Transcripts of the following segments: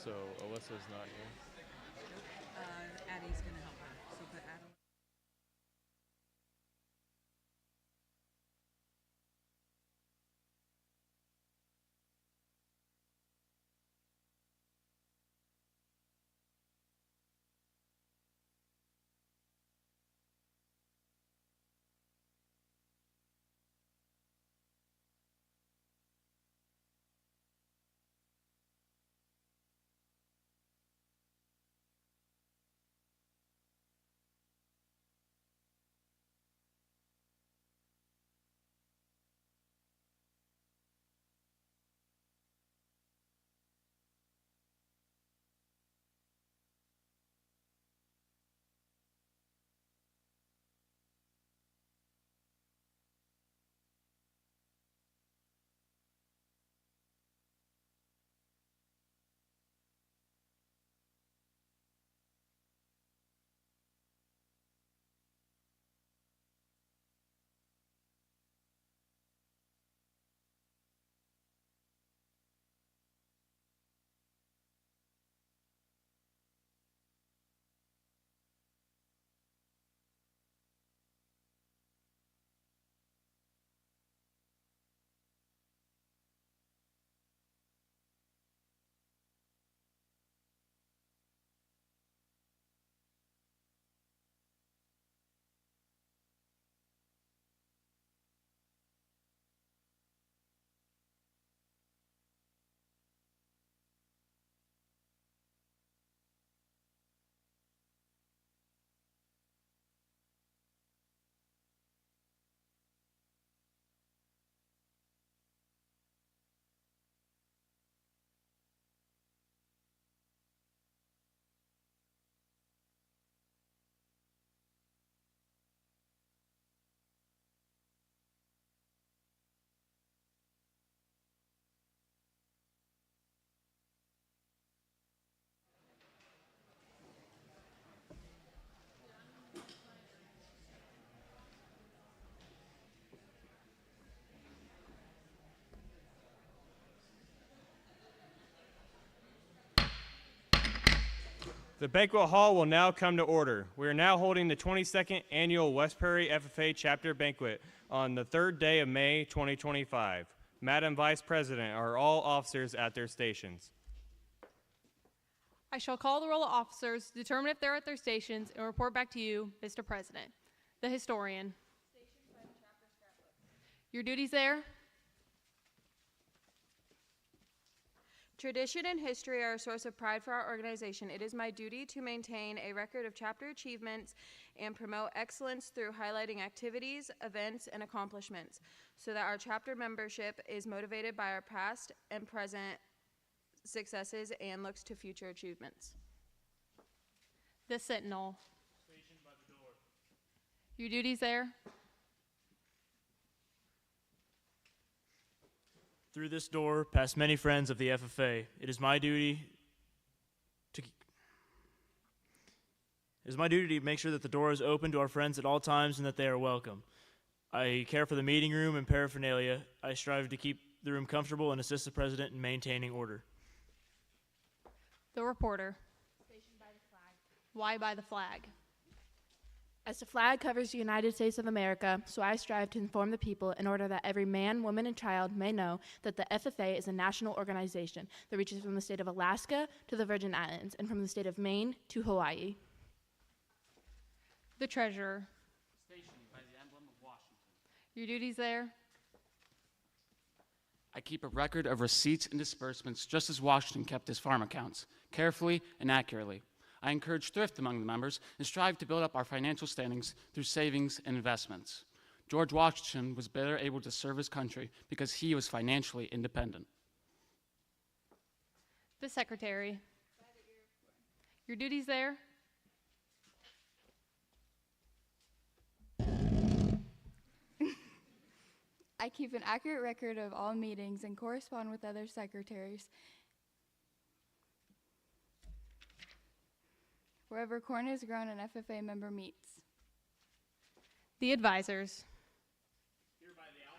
So Alyssa's not here. Addie's gonna help her. So put Addie. The banquet hall will now come to order. We are now holding the 22nd Annual West Prairie FFA Chapter Banquet on the 3rd day of May 2025. Madam Vice President, are all officers at their stations? I shall call the roll of officers, determine if they're at their stations, and report back to you, Mr. President. The historian. Your duties there? Tradition and history are a source of pride for our organization. It is my duty to maintain a record of chapter achievements and promote excellence through highlighting activities, events, and accomplishments so that our chapter membership is motivated by our past and present successes and looks to future achievements. The sentinel. Stationed by the door. Your duties there? Through this door, past many friends of the FFA, it is my duty to make sure that the door is open to our friends at all times and that they are welcome. I care for the meeting room and paraphernalia. I strive to keep the room comfortable and assist the president in maintaining order. The reporter. Stationed by the flag. Why by the flag? As the flag covers the United States of America, so I strive to inform the people in order that every man, woman, and child may know that the FFA is a national organization that reaches from the state of Alaska to the Virgin Islands and from the state of Maine to Hawaii. The treasurer. Stationed by the emblem of Washington. Your duties there? I keep a record of receipts and disbursements just as Washington kept his farm accounts, carefully and accurately. I encourage thrift among the members and strive to build up our financial standings through savings and investments. George Washington was better able to serve his country because he was financially independent. The secretary. Your duties there? I keep an accurate record of all meetings and correspond with other secretaries. Wherever corn is grown, an FFA member meets. The advisors. Here by the owl.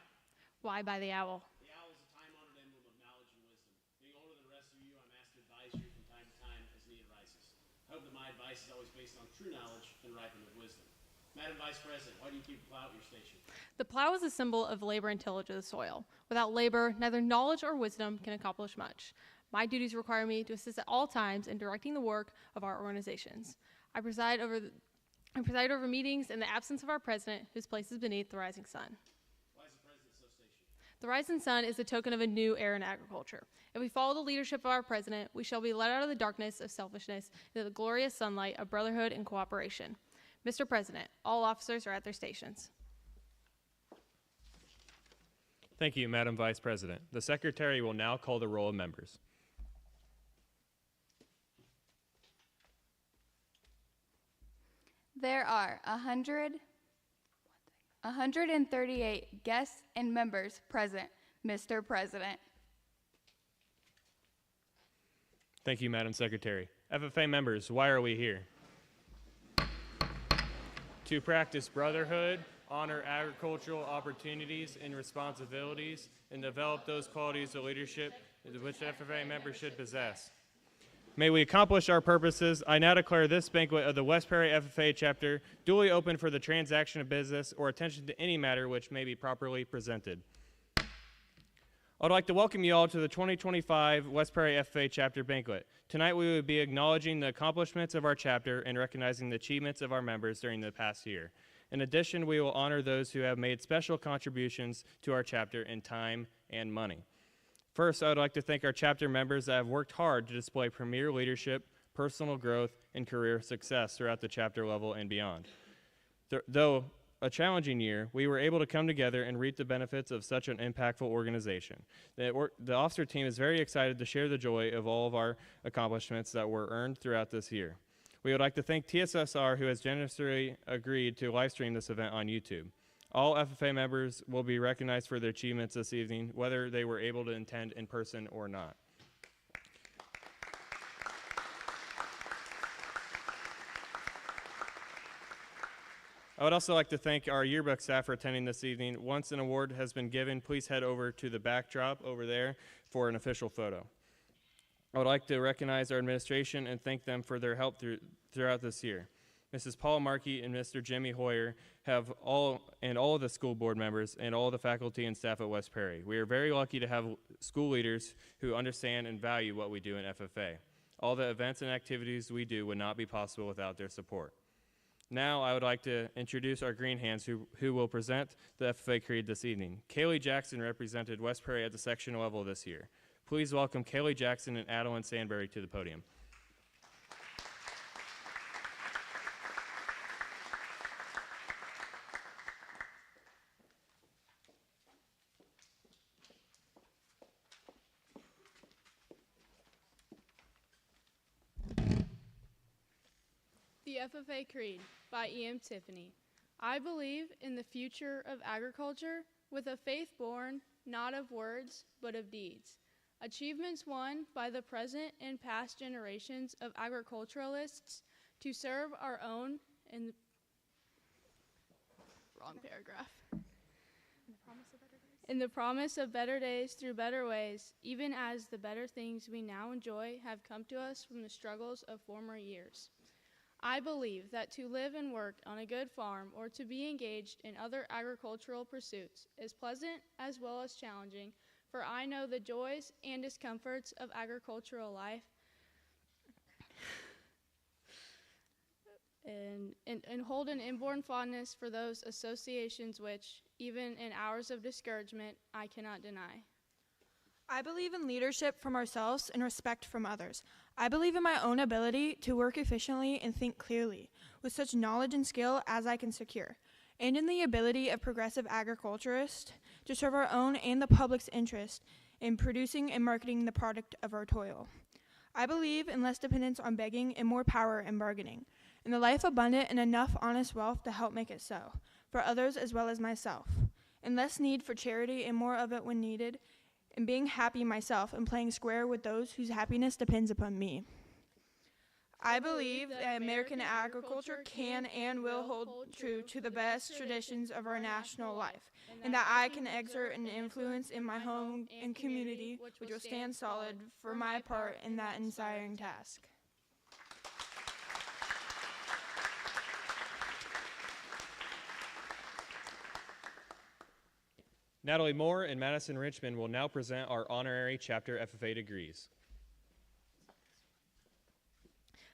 Why by the owl? The owl is a time-honored emblem of knowledge and wisdom. Being older than the rest of you, I'm asked to advise you from time based on true knowledge and ripened with wisdom. Madam Vice President, why do you keep a plow at your station? The plow is a symbol of labor and tillage of the soil. Without labor, neither knowledge or wisdom can accomplish much. My duties require me to assist at all times in directing the work of our organizations. I preside over meetings in the absence of our president, whose place is beneath the rising sun. Why is the president so stationed? The rising sun is a token of a new era in agriculture. If we follow the leadership of our president, we shall be led out of the darkness of selfishness into the glorious sunlight of brotherhood and cooperation. Mr. President, all officers are at their stations. Thank you, Madam Vice President. The Secretary will now call the roll of members. There are 138 guests and members present, Mr. President. Thank you, Madam Secretary. FFA members, why are we here? To practice brotherhood, honor agricultural opportunities and responsibilities, and develop those qualities of leadership which FFA members should possess. May we accomplish our purposes, I now declare this banquet of the West Prairie FFA chapter duly open for the transaction of business or attention to any matter which may be properly presented. I would like to welcome you all to the 2025 West Prairie FFA chapter banquet. Tonight we will be acknowledging the accomplishments of our chapter and recognizing the achievements of our members during the past year. In addition, we will honor those who have made special contributions to our chapter in time and money. First, I would like to thank our chapter members that have worked hard to display premier leadership, personal growth, and career success throughout the chapter level and beyond. Though a challenging year, we were able to come together and reap the benefits of such an impactful organization. The officer team is very excited to share the joy of all of our accomplishments that were earned throughout this year. We would like to thank TSSR, who has generously agreed to live stream this event on YouTube. All FFA members will be recognized for their achievements this evening, whether they were able to attend in person or not. I would also like to thank our yearbook staff for attending this evening. Once an award has been given, please head over to the backdrop over there for an official photo. I would like to recognize our administration and thank them for their help throughout this year. Mrs. Paula Markey and Mr. Jimmy Hoyer have all of the school board members and all the faculty and staff at West Prairie. We are very lucky to have school leaders who understand and value what we do in FFA. All the events and activities we do would not be possible without their support. Now I would like to introduce our green hands who will present the FFA creed this evening. Kaylee Jackson represented West Prairie at the section level this year. Please welcome Kaylee Jackson and Adeline Sandberry to the podium. The FFA Creed by E.M. Tiffany. I believe in the future of agriculture with a faith born not of words but of deeds. Achievements won by the present and past generations of agriculturalists to serve our own in wrong paragraph. In the promise of better days through better ways, even as the better things we now enjoy have come to us from the struggles of former years. I believe that to live and work on a good farm or to be engaged in other agricultural pursuits is pleasant as well as challenging, for I know the joys and discomforts of agricultural life and hold an inborn fondness for those associations which, even in hours of discouragement, I cannot deny. I believe in leadership from ourselves and respect from others. I believe in my own ability to work efficiently and think clearly, with such knowledge and skill as I can secure, and in the ability of progressive agriculturists to serve our own and the public's interest in producing and marketing the product of our toil. I believe in less dependence on begging and more power in bargaining, in the life abundant and enough honest wealth to help make it so, for others as well as myself, in less need for charity and more of it when needed, and being happy myself and playing square with those whose happiness depends upon me. I believe that American agriculture can and will hold true to the best traditions of our national life, and that I can exert an influence in my home and community which will stand solid for my part in that inspiring task. Natalie Moore and Madison Richmond will now present our honorary chapter FFA degrees.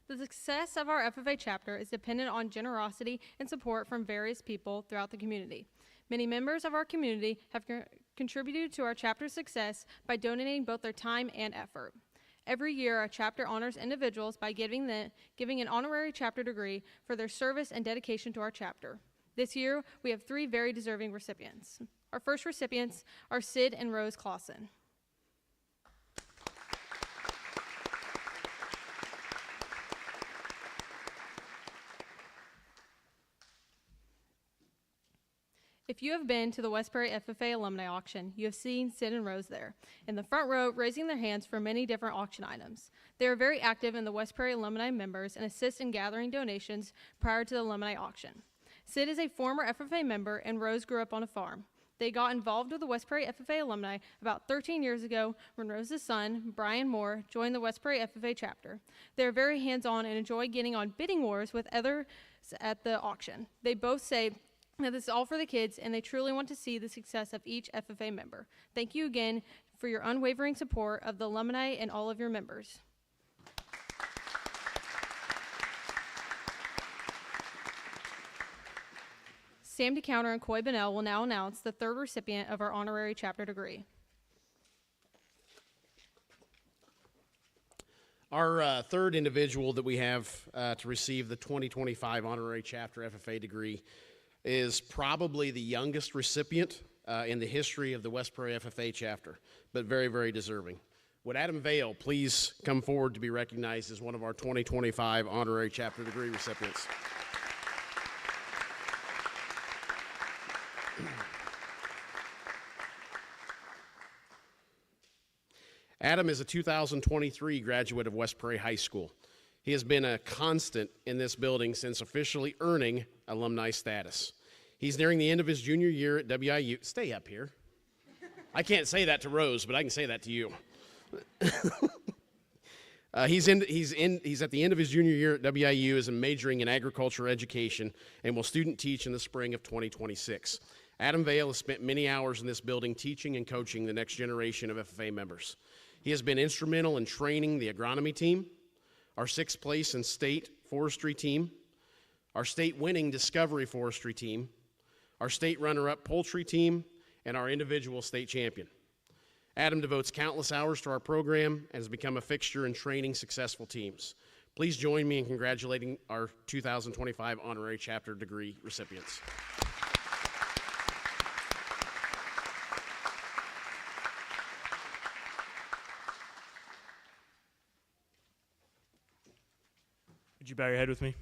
The success of our FFA chapter is dependent on generosity and support from various people throughout the community. Many members of our community have contributed to our chapter's success by donating both their time and effort. Every year, our chapter honors individuals by giving an honorary chapter degree for their service and dedication to our chapter. This year, we have 3 very deserving recipients. Our first recipients are Sid and Rose Clausen. If you have been to the West Prairie FFA alumni auction, you have seen Sid and Rose there, in the front row, raising their hands for many different auction items. They are very active in the West Prairie alumni members and assist in gathering donations prior to the alumni auction. Sid is a former FFA member, and Rose grew up on a farm. They got involved with the West Prairie FFA alumni about 13 years ago when Rose's son, Brian Moore, joined the West Prairie FFA chapter. They are very hands-on and enjoy getting on bidding wars with others at the auction. They both say that this is all for the kids, and they truly want to see the success of each FFA member. Thank you again for your unwavering support of the alumni and all of your members. Sam DeCounter and Coy Bonnell will now announce the 3rd recipient of our honorary chapter degree. Our third individual that we have to receive the 2025 honorary chapter FFA degree is probably the youngest recipient in the history of the West Prairie FFA chapter, but very, very deserving. Would Adam Vale please come forward to be recognized as one of our 2025 honorary chapter degree recipients? Adam is a 2023 graduate of West Prairie High School. He has been a constant in this building since officially earning alumni status. He's nearing the end of his junior year at WIU. Stay up here. I can't say that to Rose, but I can say that to you. He's at the end of his junior year at WIU as a majoring in agriculture education and will student teach in the spring of 2026. Adam Vale has spent many hours in this building teaching and coaching the next generation of FFA members. He has been instrumental in training the agronomy team, our 6th place in state forestry team, our state winning discovery forestry team, our state runner-up poultry team, and our individual state champion. Adam devotes countless hours to our program and has become a fixture in training successful teams. Please join me in congratulating our 2025 honorary chapter degree recipients. Would you bow your head with me?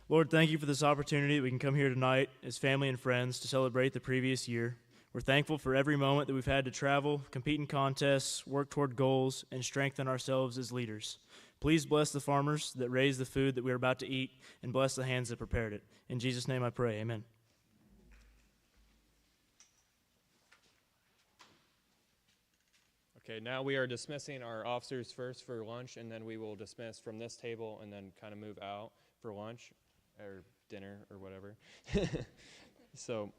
Lord, thank you for this opportunity that we can come here tonight as family and friends to celebrate the previous year. We're thankful for every moment that we've had to travel, compete in contests, work toward goals, and strengthen ourselves as leaders. Please bless the farmers that raised the food that we are about to eat, and bless the hands that prepared it. In Jesus' name I pray, amen. Okay, now we are dismissing our officers first for lunch, and then we will dismiss from this table and then kind of move out for lunch or dinner or whatever. So.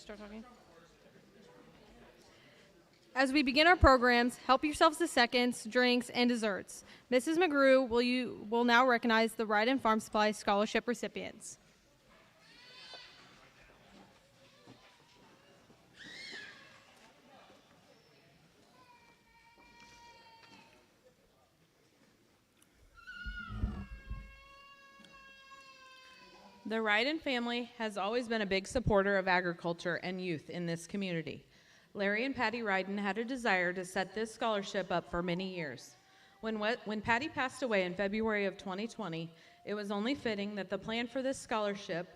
start talking. As we begin our programs, help yourselves to seconds, drinks, and desserts. Mrs. McGrew will now recognize the Ride and Farm Supply Scholarship recipients. The Ryden family has always been a big supporter of agriculture and youth in this community. Larry and Patty Ryden had a desire to set this scholarship up for many years. When Patty passed away in February of 2020, it was only fitting that the plan for this scholarship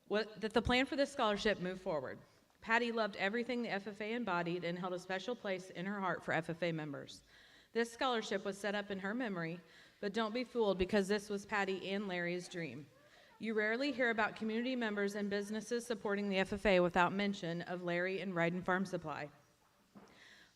move forward. Patty loved everything the FFA embodied and held a special place in her heart for FFA members. This scholarship was set up in her memory, but don't be fooled because this was Patty and Larry's dream. You rarely hear about community members and businesses supporting the FFA without mention of Larry and Ryden Farm Supply.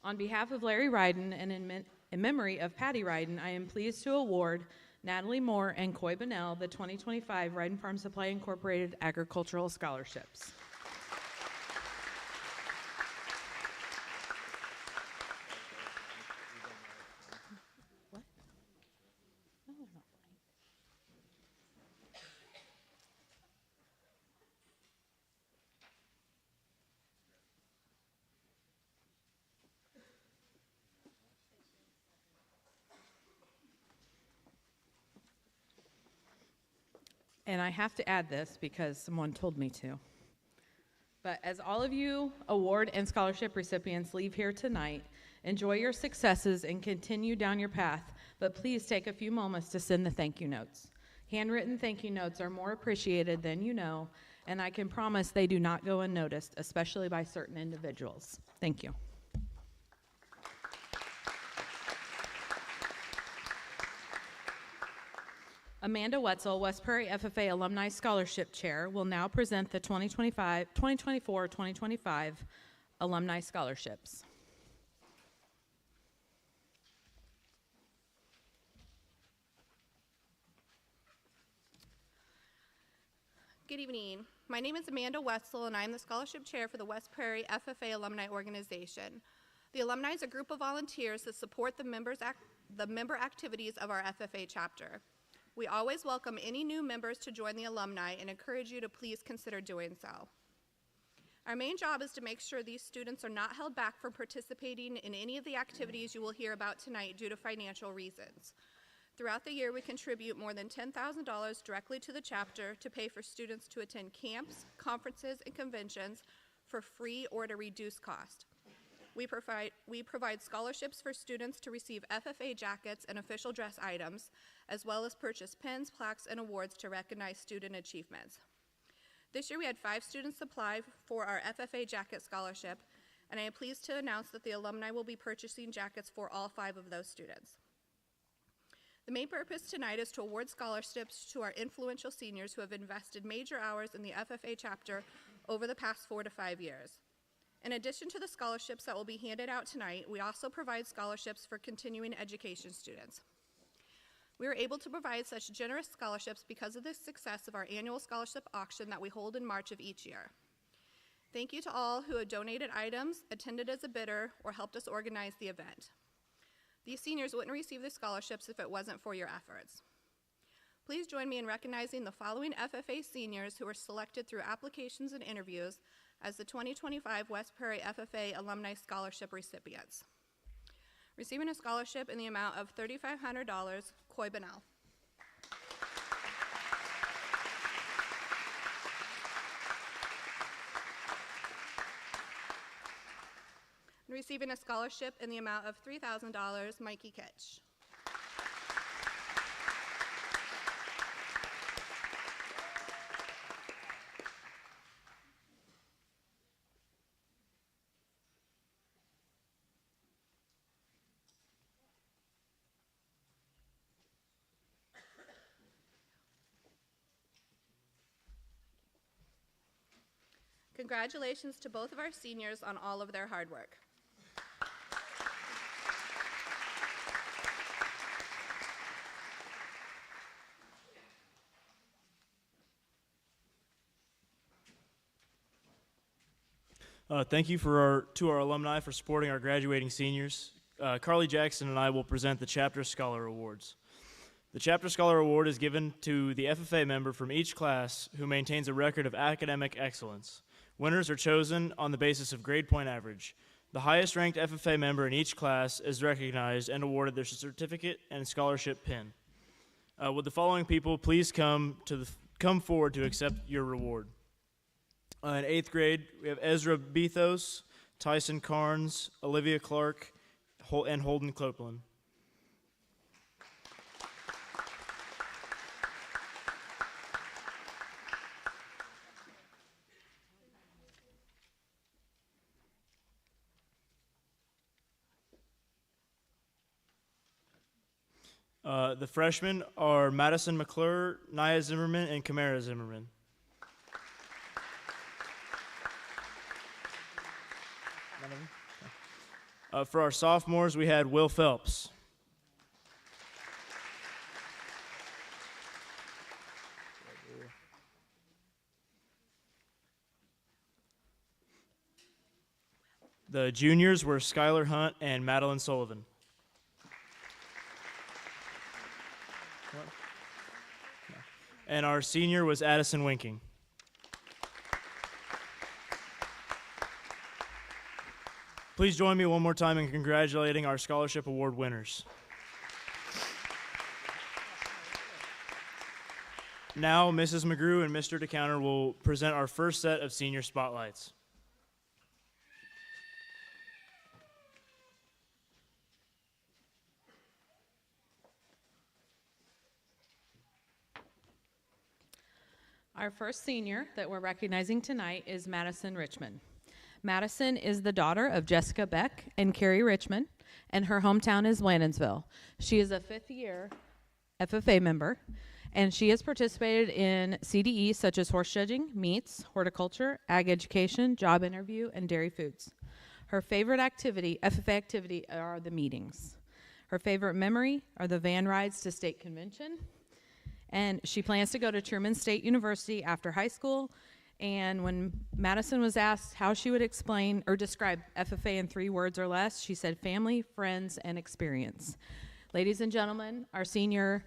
On behalf of Larry Ryden and in memory of Patty Ryden, I am pleased to award Natalie Moore and Coy Bunnell the 2025 Ryden Farm Supply Incorporated Agricultural Scholarships. And I have to add this because someone told me to. But as all of you award and scholarship recipients leave here tonight, enjoy your successes and continue down your path, but please take a few moments to send the thank you notes. Handwritten thank you notes are more appreciated than you know, and I can promise they do not go unnoticed, especially by certain individuals. Thank you. Amanda Wetzel, West Prairie FFA Alumni Scholarship Chair, will now present the 2024-2025 Alumni Scholarships. Good evening. My name is Amanda Wetzel, and I am the Scholarship Chair for the West Prairie FFA Alumni Organization. The alumni is a group of volunteers that support the member activities of our FFA chapter. We always welcome any new members to join the alumni and encourage you to please consider doing so. Our main job is to make sure these students are not held back from participating in any of the activities you will hear about tonight due to financial reasons. Throughout the year, we contribute more than $10,000 directly to the chapter to pay for students to attend camps, conferences, and conventions for free or at a reduced cost. We provide scholarships for students to receive FFA jackets and official dress items, as well as purchase pins, plaques, and awards to recognize student achievements. This year we had 5 students apply for our FFA jacket scholarship, and I am pleased to announce that the alumni will be purchasing jackets for all 5 of those students. The main purpose tonight is to award scholarships to our influential seniors who have invested major hours in the FFA chapter over the past 4 to 5 years. In addition to the scholarships that will be handed out tonight, we also provide scholarships for continuing education students. We are able to provide such generous scholarships because of the success of our annual scholarship auction that we hold in March of each year. Thank you to all who have donated items, attended as a bidder, or helped us organize the event. These seniors wouldn't receive the scholarships if it wasn't for your efforts. Please join me in recognizing the following FFA seniors who were selected through applications and interviews as the 2025 West Prairie FFA Alumni Scholarship recipients. Receiving a scholarship in the amount of $3,500, Coy Bunnell. Receiving a scholarship in the amount of $3,000, Mikey Kitch. Congratulations to both of our seniors on all of their hard work. Thank you to our alumni for supporting our graduating seniors. Carly Jackson and I will present the Chapter Scholar Awards. The Chapter Scholar Award is given to the FFA member from each class who maintains a record of academic excellence. Winners are chosen on the basis of grade point average. The highest ranked FFA member in each class is recognized and awarded their certificate and scholarship pin. Would the following people please come forward to accept your reward? In 8th grade, we have Ezra Bethos, Tyson Carnes, Olivia Clark, and Holden Copeland. The freshmen are Madison McClure, Nia Zimmerman, and Kamara Zimmerman. For our sophomores, we had Will Phelps. The juniors were Skylar Hunt and Madeline Sullivan. And our senior was Addison Winking. Please join me one more time in congratulating our scholarship award winners. Now, Mrs. McGrew and Mr. DeCounter will present our first set of senior spotlights. Our first senior that we're recognizing tonight is Madison Richmond. Madison is the daughter of Jessica Beck and Carrie Richmond, and her hometown is Landonsville. She is a fifth-year FFA member, and she has participated in CDE such as horse judging, meets, horticulture, ag education, job interview, and dairy foods. Her favorite activity, FFA activity, are the meetings. Her favorite memory are the van rides to state convention, and she plans to go to Truman State University after high school. And when Madison was asked how she would explain or describe FFA in 3 words or less, she said family, friends, and experience. Ladies and gentlemen, our senior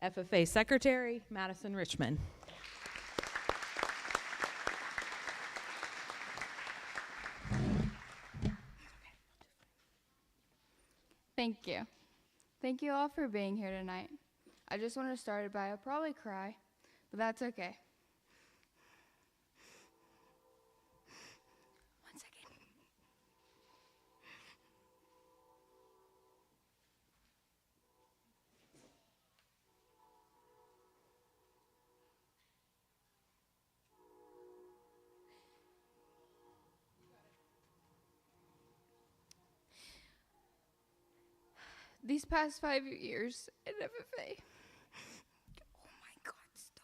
FFA secretary, Madison Richmond. Thank you. Thank you all for being here tonight. I just want to start it by I'll probably cry, but that's okay. One second. These past 5 years in FFA. Oh my God, stop.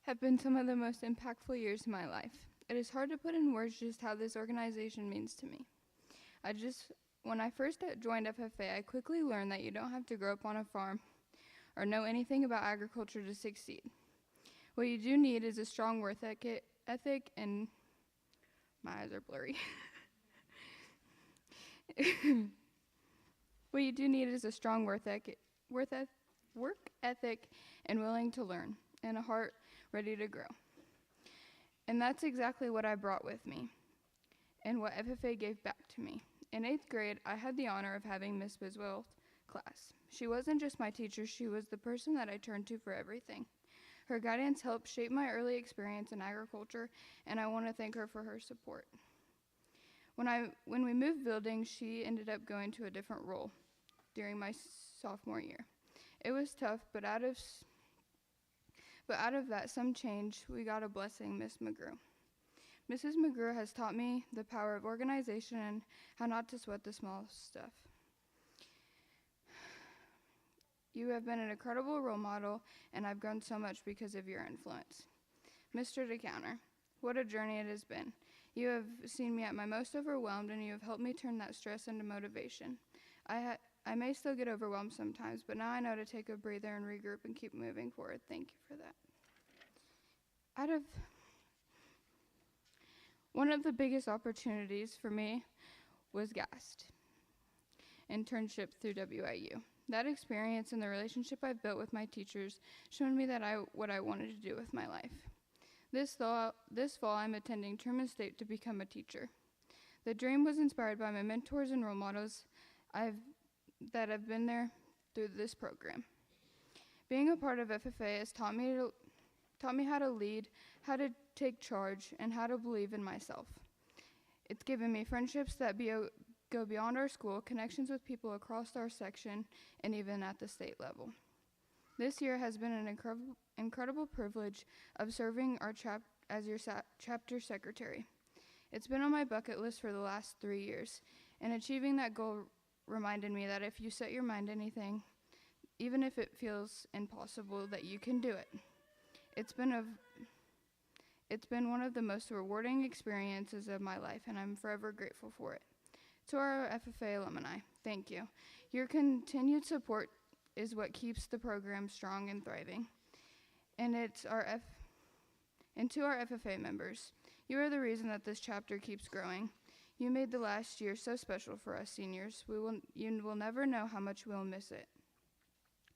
Have been some of the most impactful years of my life. It is hard to put in words just how this organization means to me. When I first joined FFA, I quickly learned that you don't have to grow up on a farm or know anything about agriculture to succeed. What you do need is a strong work ethic and my eyes are blurry. What you do need is a strong work ethic and willing to learn, and a heart ready to grow. And that's exactly what I brought with me, and what FFA gave back to me. In 8th grade, I had the honor of having Miss Biswell's class. She wasn't just my teacher, she was the person that I turned to for everything. Her guidance helped shape my early experience in agriculture, and I want to thank her for her support. When we moved buildings, she ended up going to a different role during my sophomore year. It was tough, but out of that some change, we got a blessing, Miss McGrew. Mrs. McGrew has taught me the power of organization and how not to sweat the small stuff. You have been an incredible role model, and I've grown so much because of your influence. Mr. DeCounter, what a journey it has been. You have seen me at my most overwhelmed, and you have helped me turn that stress into motivation. I may still get overwhelmed sometimes, but now I know to take a breather and regroup and keep moving forward. Thank you for that. One of the biggest opportunities for me was GAST, internship through WIU. That experience and the relationship I've built with my teachers showed me that what I wanted to do with my life. This fall, I'm attending Truman State to become a teacher. The dream was inspired by my mentors and role models that have been there through this program. Being a part of FFA has taught me how to lead, how to take charge, and how to believe in myself. It's given me friendships that go beyond our school, connections with people across our section, and even at the state level. This year has been an incredible privilege of serving as your chapter secretary. It's been on my bucket list for the last 3 years, and achieving that goal reminded me that if you set your mind to anything, even if it feels impossible, that you can do it. It's been one of the most rewarding experiences of my life, and I'm forever grateful for it. To our FFA alumni, thank you. Your continued support is what keeps the program strong and thriving. And to our FFA members, you are the reason that this chapter keeps growing. You made the last year so special for us seniors. You will never know how much we'll miss it.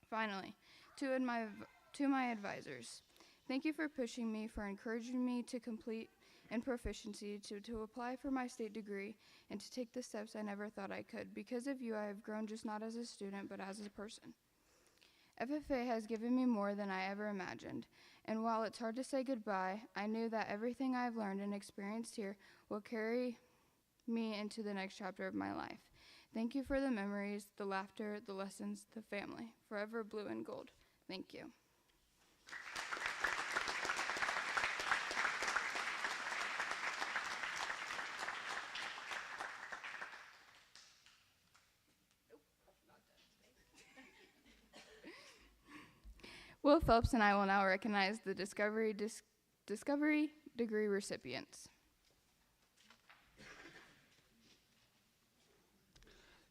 Finally, to my advisors, thank you for pushing me, for encouraging me to complete and proficiency, to apply for my state degree, and to take the steps I never thought I could. Because of you, I have grown just not as a student, but as a person. FFA has given me more than I ever imagined, and while it's hard to say goodbye, I knew that everything I've learned and experienced here will carry me into the next chapter of my life. Thank you for the memories, the laughter, the lessons, the family. Forever blue and gold. Thank you. Will Phelps and I will now recognize the Discovery Degree recipients.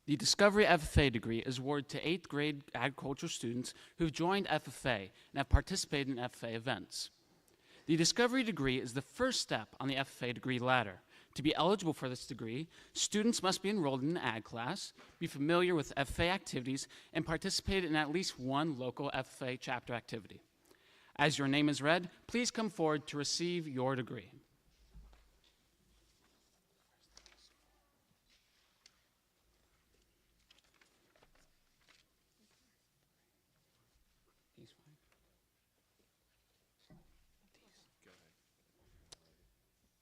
The Discovery FFA degree is awarded to 8th grade agriculture students who've joined FFA and have participated in FFA events. The Discovery degree is the first step on the FFA degree ladder. To be eligible for this degree, students must be enrolled in an ag class, be familiar with FFA activities, and participate in at least one local FFA chapter activity. As your name is read, please come forward to receive your degree.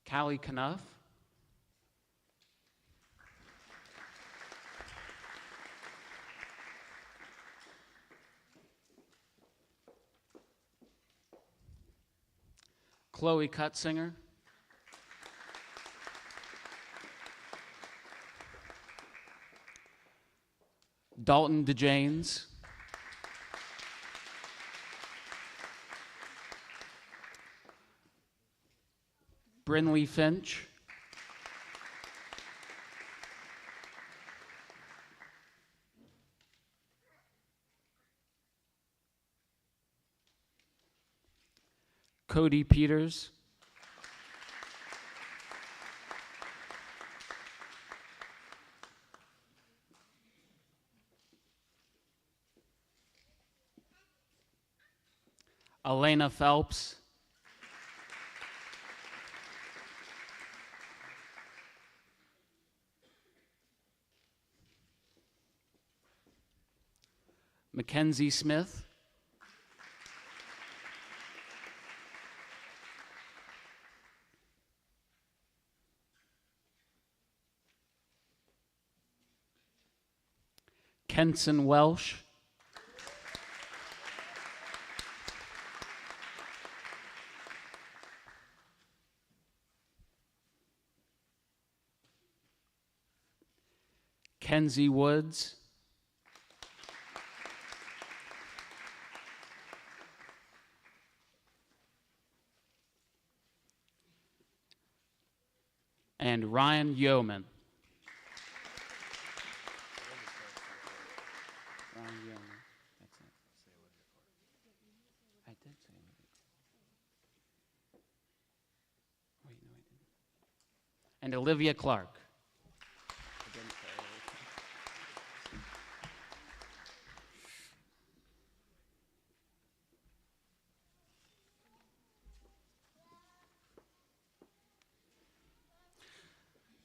Callie Knuff. Chloe Cutsinger. Dalton DeJanes. Brinley Finch. Cody Peters. Elena Phelps. Mackenzie Smith. Kenson Welsh. Kenzie Woods. and Ryan Yeoman. Ryan Yeoman. That's it. I did say it. Wait, no, I didn't. And Olivia Clark. I didn't say it.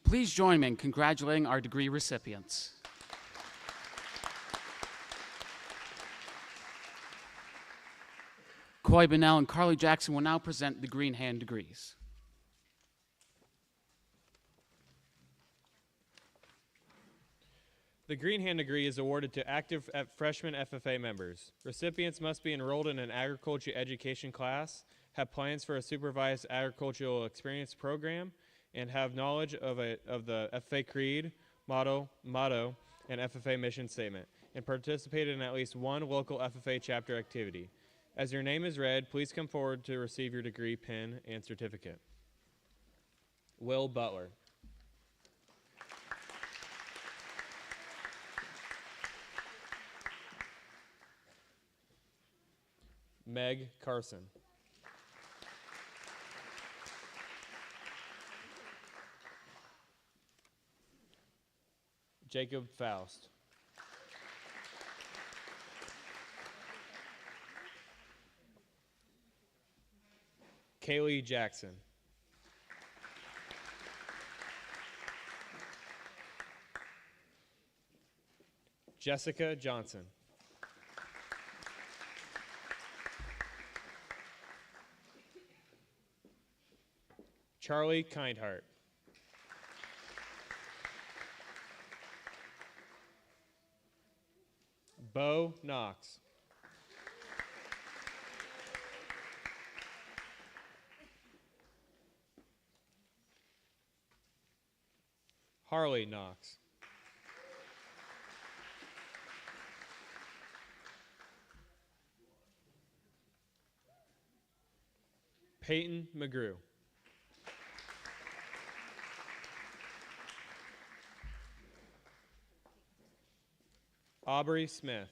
Please join me in congratulating our degree recipients. Coy Bunnell and Carly Jackson will now present the Green Hand degrees. The Green Hand degree is awarded to active freshman FFA members. Recipients must be enrolled in an agriculture education class, have plans for a supervised agricultural experience program, and have knowledge of the FFA creed, motto, and FFA mission statement, and participated in at least one local FFA chapter activity. As your name is read, please come forward to receive your degree, pin, and certificate. Will Butler. Meg Carson. Jacob Faust. Kaylee Jackson. Jessica Johnson. Charlie Kindheart. Bo Knox. Harley Knox. Peyton McGrew. Aubrey Smith.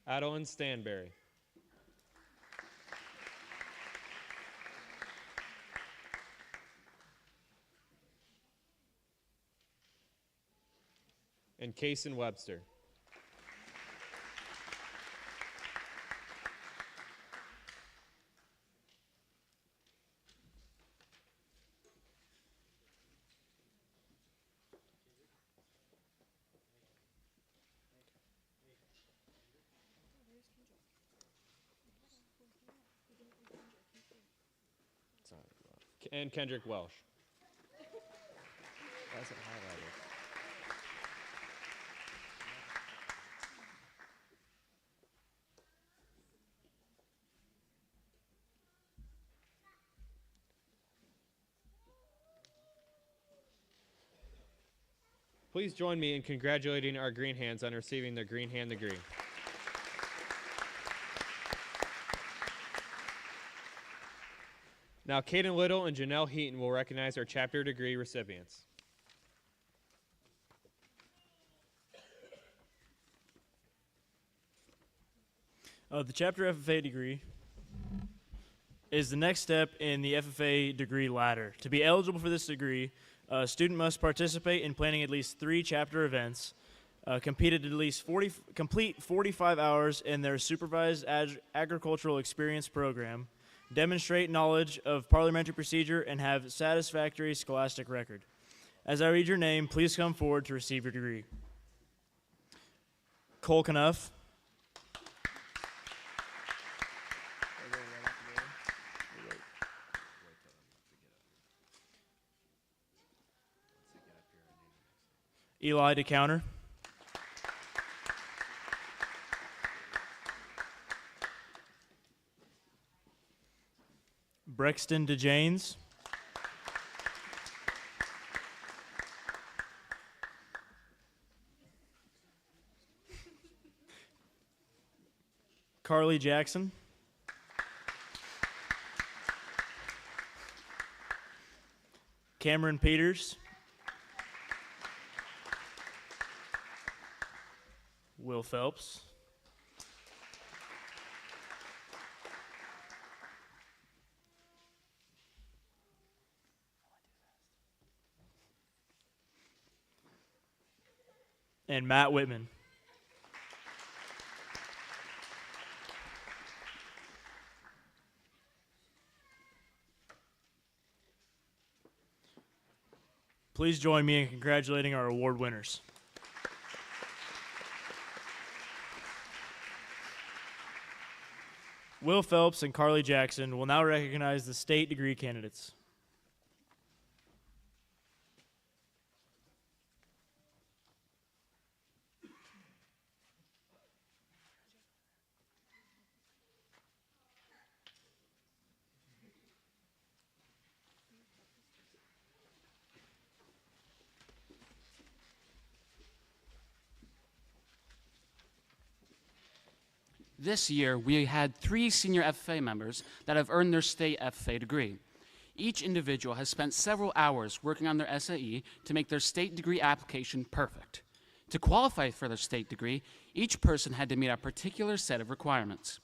Adeline Stanberry. And Kason Webster. And Kendrick Welsh. Why is it highlighted? Please join me in congratulating our Green Hands on receiving their Green Hand degree. Now, Caden Little and Janelle Heaton will recognize our chapter degree recipients. The chapter FFA degree is the next step in the FFA degree ladder. To be eligible for this degree, a student must participate in planning at least 3 chapter events, complete 45 hours in their supervised agricultural experience program, demonstrate knowledge of parliamentary procedure, and have satisfactory scholastic record. As I read your name, please come forward to receive your degree. Cole Knuff. Eli DeCounter. Brexton DeJanes. Carly Jackson. Cameron Peters. Will Phelps. And Matt Whitman. Please join me in congratulating our award winners. Will Phelps and Carly Jackson will now recognize the state degree candidates. This year, we had 3 senior FFA members that have earned their state FFA degree. Each individual has spent several hours working on their SAE to make their state degree application perfect. To qualify for their state degree, each person had to meet a particular set of requirements.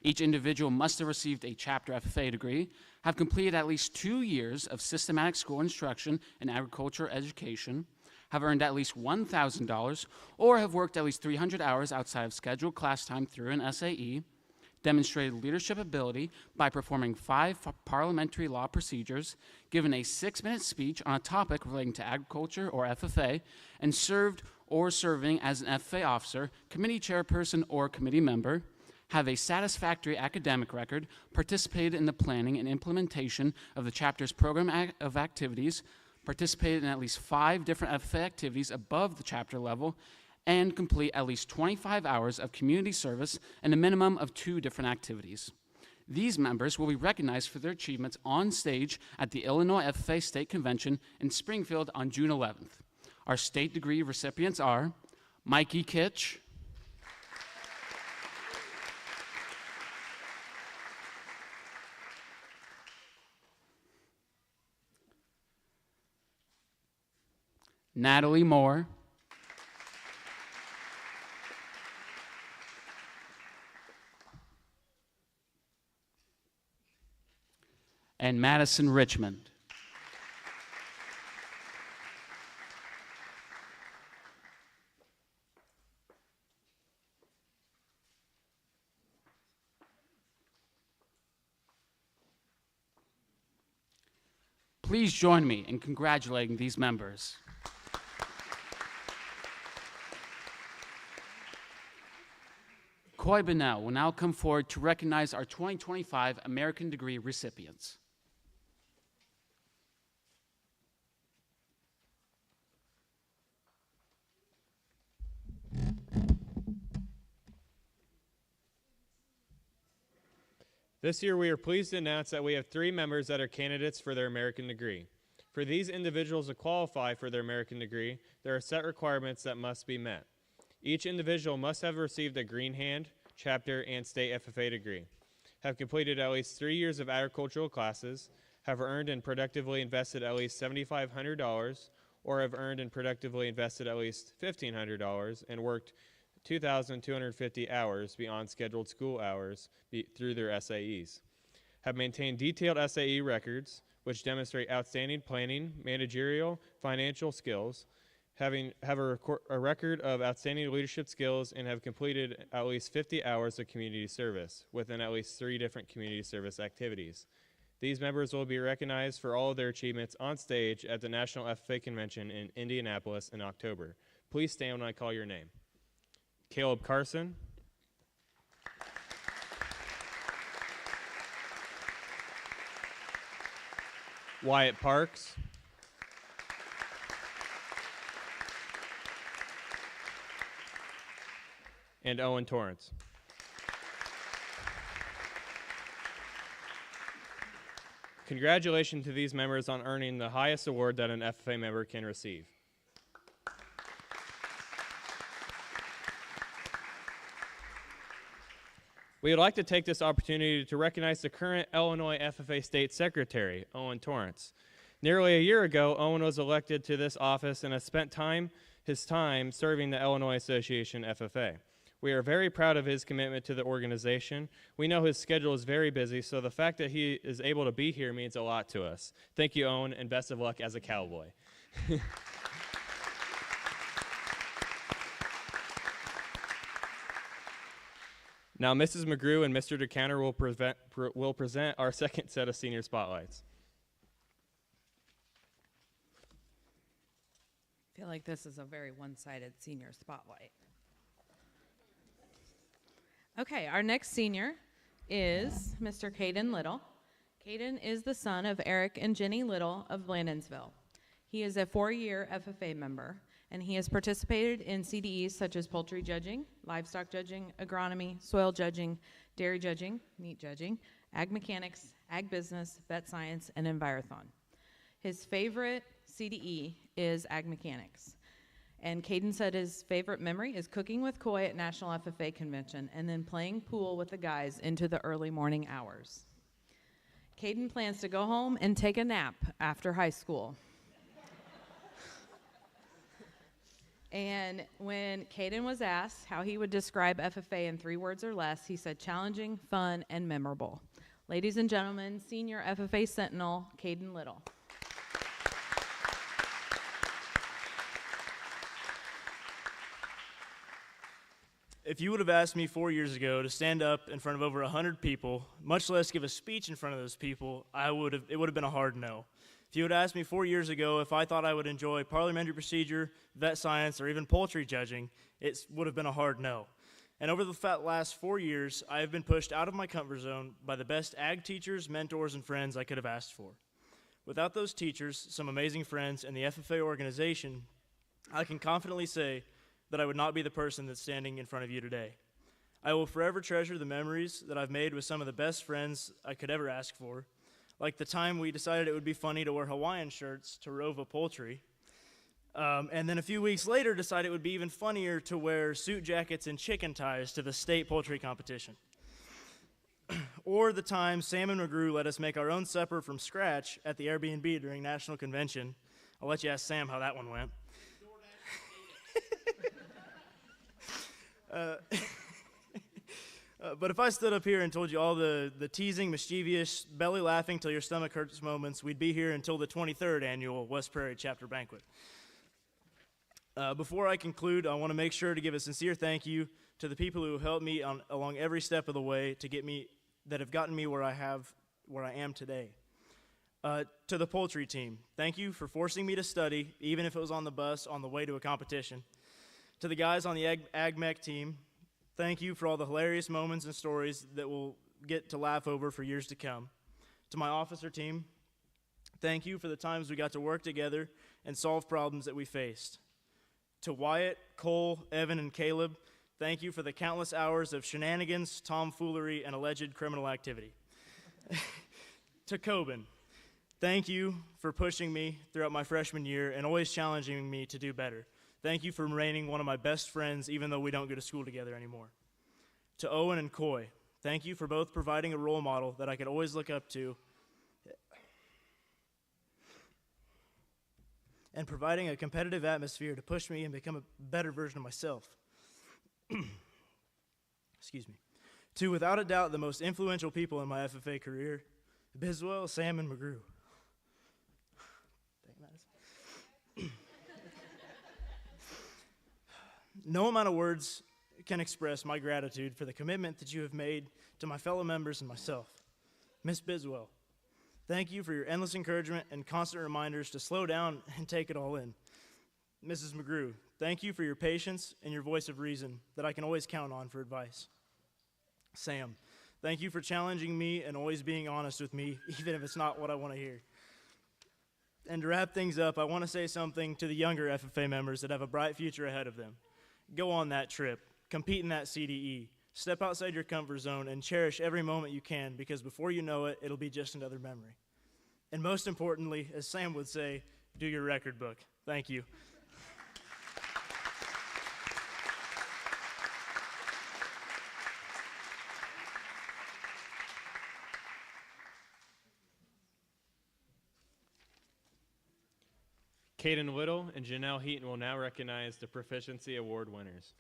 Each individual must have received a chapter FFA degree, have completed at least 2 years of systematic school instruction in agriculture education, have earned at least $1,000, or have worked at least 300 hours outside of scheduled class time through an SAE, demonstrated leadership ability by performing 5 parliamentary law procedures, given a 6-minute speech on a topic relating to agriculture or FFA, and served or serving as an FFA officer, committee chairperson, or committee member, have a satisfactory academic record, participated in the planning and implementation of the chapter's program of activities, participated in at least 5 different FFA activities above the chapter level, and complete at least 25 hours of community service and a minimum of 2 different activities. These members will be recognized for their achievements on stage at the Illinois FFA State Convention in Springfield on June 11th. Our state degree recipients are Mikey Kitch, Natalie Moore, and Madison Richmond. Please join me in congratulating these members. Coy Bunnell will now come forward to recognize our 2025 American Degree recipients. This year, we are pleased to announce that we have 3 members that are candidates for their American degree. For these individuals to qualify for their American degree, there are set requirements that must be met. Each individual must have received a Green Hand, chapter, and state FFA degree, have completed at least 3 years of agricultural classes, have earned and productively invested at least $7,500, or have earned and productively invested at least $1,500 and worked 2,250 hours beyond scheduled school hours through their SAEs, have maintained detailed SAE records which demonstrate outstanding planning, managerial, financial skills, have a record of outstanding leadership skills, and have completed at least 50 hours of community service within at least 3 different community service activities. These members will be recognized for all of their achievements on stage at the National FFA Convention in Indianapolis in October. Please stand when I call your name. Caleb Carson, Wyatt Parks, and Owen Torrance. Congratulations to these members on earning the highest award that an FFA member can receive. We would like to take this opportunity to recognize the current Illinois FFA State Secretary, Owen Torrance. Nearly a year ago, Owen was elected to this office and has spent his time serving the Illinois Association FFA. We are very proud of his commitment to the organization. We know his schedule is very busy, so the fact that he is able to be here means a lot to us. Thank you, Owen, and best of luck as a Cowboy. Now, Mrs. McGrew and Mr. DeCounter will present our second set of senior spotlights. I feel like this is a very one-sided senior spotlight. Okay, our next senior is Mr. Caden Little. Caden is the son of Eric and Jenny Little of Blandonsville. He is a 4-year FFA member, and he has participated in CDEs such as poultry judging, livestock judging, agronomy, soil judging, dairy judging, meat judging, ag mechanics, ag business, vet science, and envirothon. His favorite CDE is ag mechanics. And Caden said his favorite memory is cooking with Coy at National FFA Convention and then playing pool with the guys into the early morning hours. Caden plans to go home and take a nap after high school. And when Caden was asked how he would describe FFA in 3 words or less, he said challenging, fun, and memorable. Ladies and gentlemen, senior FFA Sentinel, Caden Little. If you would have asked me 4 years ago to stand up in front of over 100 people, much less give a speech in front of those people, it would have been a hard no. If you had asked me 4 years ago if I thought I would enjoy parliamentary procedure, vet science, or even poultry judging, it would have been a hard no. And over the last 4 years, I have been pushed out of my comfort zone by the best ag teachers, mentors, and friends I could have asked for. Without those teachers, some amazing friends, and the FFA organization, I can confidently say that I would not be the person that's standing in front of you today. I will forever treasure the memories that I've made with some of the best friends I could ever ask for, like the time we decided it would be funny to wear Hawaiian shirts to Rova Poultry, and then a few weeks later decided it would be even funnier to wear suit jackets and chicken ties to the state poultry competition. Or the time Sam and McGrew let us make our own supper from scratch at the Airbnb during National Convention. I'll let you ask Sam how that one went. But if I stood up here and told you all the teasing, mischievous, belly laughing till your stomach hurts moments, we'd be here until the 23rd annual West Prairie Chapter Banquet. Before I conclude, I want to make sure to give a sincere thank you to the people who helped me along every step of the way that have gotten me where I am today. To the poultry team, thank you for forcing me to study, even if it was on the bus on the way to a competition. To the guys on the Ag Mech team, thank you for all the hilarious moments and stories that we'll get to laugh over for years to come. To my officer team, thank you for the times we got to work together and solve problems that we faced. To Wyatt, Cole, Evan, and Caleb, thank you for the countless hours of shenanigans, tomfoolery, and alleged criminal activity. To Coben, thank you for pushing me throughout my freshman year and always challenging me to do better. Thank you for remaining one of my best friends, even though we don't go to school together anymore. To Owen and Coy, thank you for both providing a role model that I could always look up to and providing a competitive atmosphere to push me and become a better version of myself. Excuse me. To, without a doubt, the most influential people in my FFA career, Biswell, Sam, and McGrew. No amount of words can express my gratitude for the commitment that you have made to my fellow members and myself. Miss Biswell, thank you for your endless encouragement and constant reminders to slow down and take it all in. Mrs. McGrew, thank you for your patience and your voice of reason that I can always count on for advice. Sam, thank you for challenging me and always being honest with me, even if it's not what I want to hear. And to wrap things up, I want to say something to the younger FFA members that have a bright future ahead of them. Go on that trip, compete in that CDE, step outside your comfort zone, and cherish every moment you can, because before you know it, it'll be just another memory. And most importantly, as Sam would say, do your record book. Thank you. Caden Little and Janelle Heaton will now recognize the Proficiency Award winners.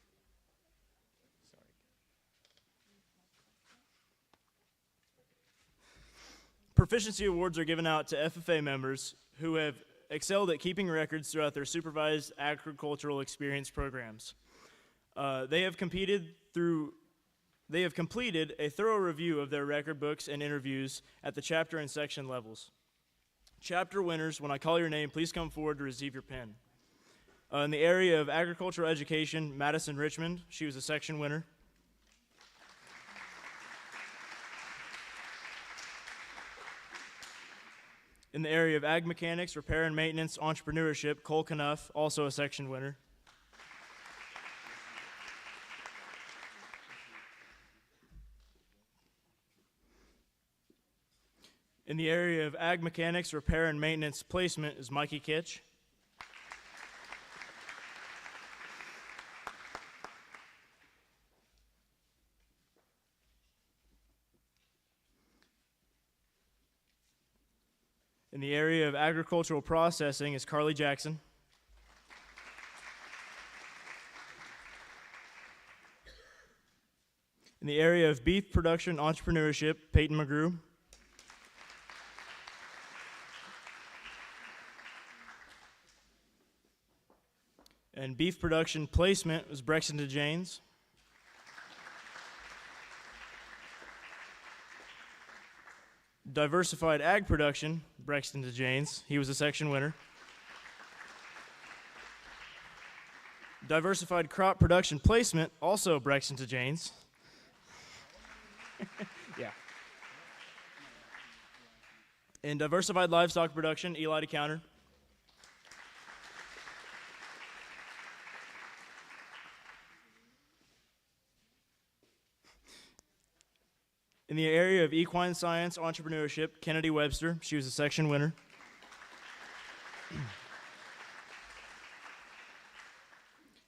Proficiency awards are given out to FFA members who have excelled at keeping records throughout their supervised agricultural experience programs. They have completed a thorough review of their record books and interviews at the chapter and section levels. Chapter winners, when I call your name, please come forward to receive your pin. In the area of agricultural education, Madison Richmond, she was a section winner. In the area of ag mechanics, repair and maintenance, entrepreneurship, Cole Knuff, also a section winner. In the area of ag mechanics, repair and maintenance placement is Mikey Kitch. In the area of agricultural processing is Carly Jackson. In the area of beef production entrepreneurship, Peyton McGrew. And beef production placement was Brexton DeJanes. Diversified ag production, Brexton DeJanes. He was a section winner. Diversified crop production placement, also Brexton DeJanes. Yeah. In diversified livestock production, Eli DeCounter. In the area of equine science entrepreneurship, Kennedy Webster. She was a section winner.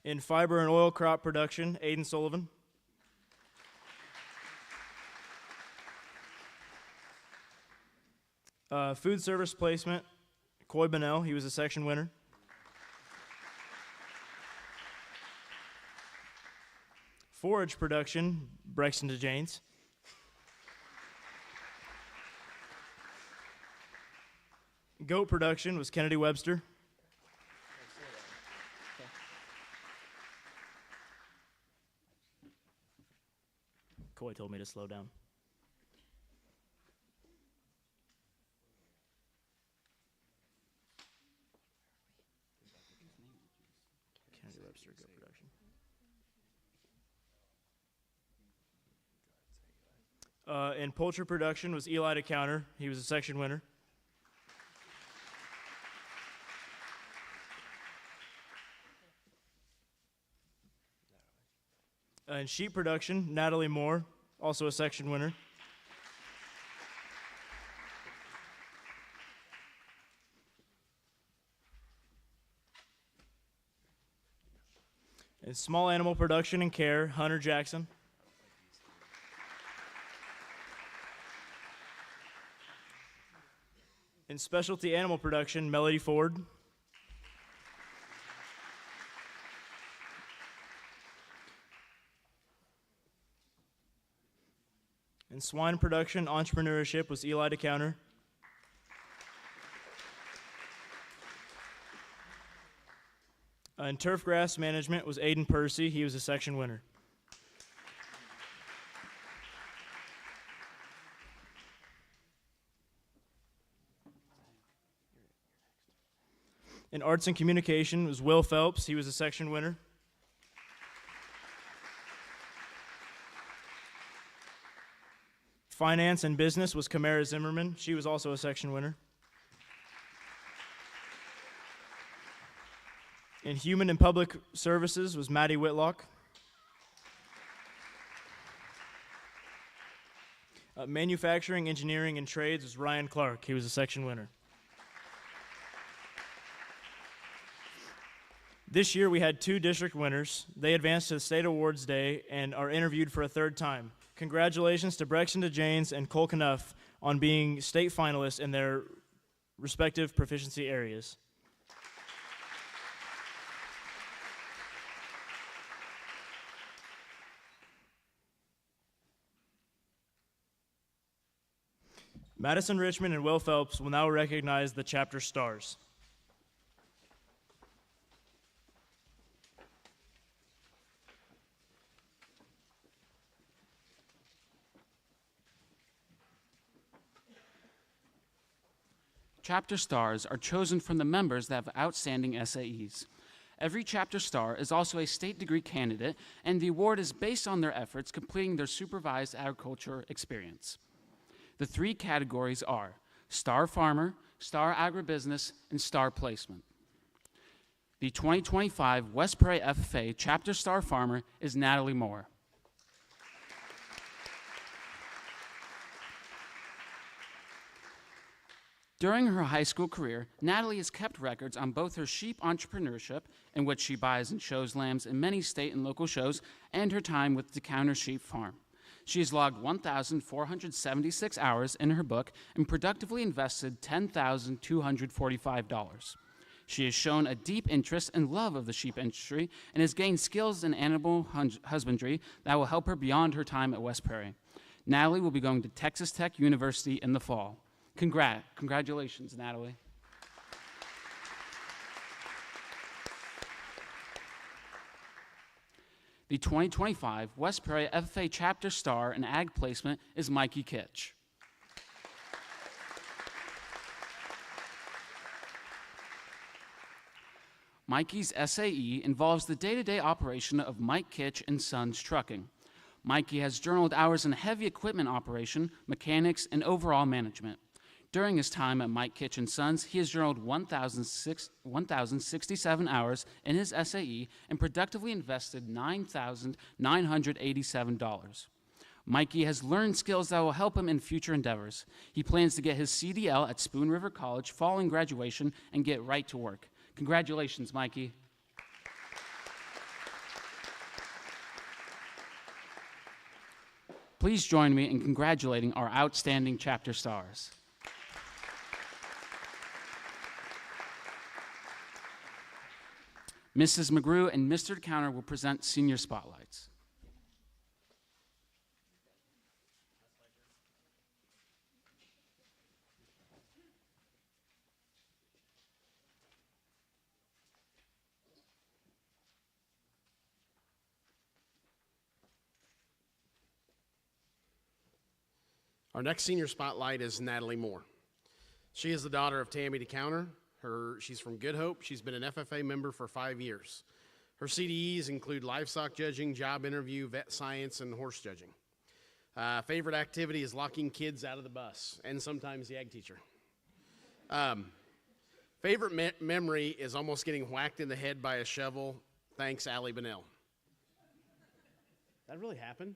In fiber and oil crop production, Aiden Sullivan. Food service placement, Coy Bonnell. He was a section winner. Forage production, Brexton DeJanes. Goat production was Kennedy Webster. Coy told me to slow down. Kennedy Webster, goat production. In poultry production was Eli DeCounter. He was a section winner. In sheep production, Natalie Moore, also a section winner. In small animal production and care, Hunter Jackson. In specialty animal production, Melody Ford. In swine production, entrepreneurship was Eli DeCounter. In turf grass management was Aiden Percy. He was a section winner. In arts and communication was Will Phelps. He was a section winner. Finance and business was Kamara Zimmerman. She was also a section winner. In human and public services was Maddie Whitlock. Manufacturing, engineering, and trades was Ryan Clark. He was a section winner. This year we had 2 district winners. They advanced to the State Awards Day and are interviewed for a 3rd time. Congratulations to Brexton DeJanes and Cole Knuff on being state finalists in their respective proficiency areas. Madison Richmond and Will Phelps will now recognize the chapter stars. Chapter stars are chosen from the members that have outstanding SAEs. Every chapter star is also a state degree candidate, and the award is based on their efforts completing their supervised agriculture experience. The three categories are Star Farmer, Star Agribusiness, and Star Placement. The 2025 West Prairie FFA Chapter Star Farmer is Natalie Moore. During her high school career, Natalie has kept records on both her sheep entrepreneurship, in which she buys and shows lambs in many state and local shows, and her time with the Counter Sheep Farm. She has logged 1,476 hours in her book and productively invested $10,245. She has shown a deep interest and love of the sheep industry and has gained skills in animal husbandry that will help her beyond her time at West Prairie. Natalie will be going to Texas Tech University in the fall. Congratulations, Natalie. The 2025 West Prairie FFA Chapter Star in Ag Placement is Mikey Kitch. Mikey's SAE involves the day-to-day operation of Mike Kitch and Sons Trucking. Mikey has journaled hours in heavy equipment operation, mechanics, and overall management. During his time at Mike Kitch & Sons, he has journaled 1,067 hours in his SAE and productively invested $9,987. Mikey has learned skills that will help him in future endeavors. He plans to get his CDL at Spoon River College following graduation and get right to work. Congratulations, Mikey. Please join me in congratulating our outstanding chapter stars. Mrs. McGrew and Mr. DeCounter will present senior spotlights. Our next senior spotlight is Natalie Moore. She is the daughter of Tammy DeCounter. She's from Good Hope. She's been an FFA member for 5 years. Her CDEs include livestock judging, job interview, vet science, and horse judging. Favorite activity is locking kids out of the bus, and sometimes the ag teacher. Favorite memory is almost getting whacked in the head by a shovel. Thanks, Allie Bonnell. That really happened?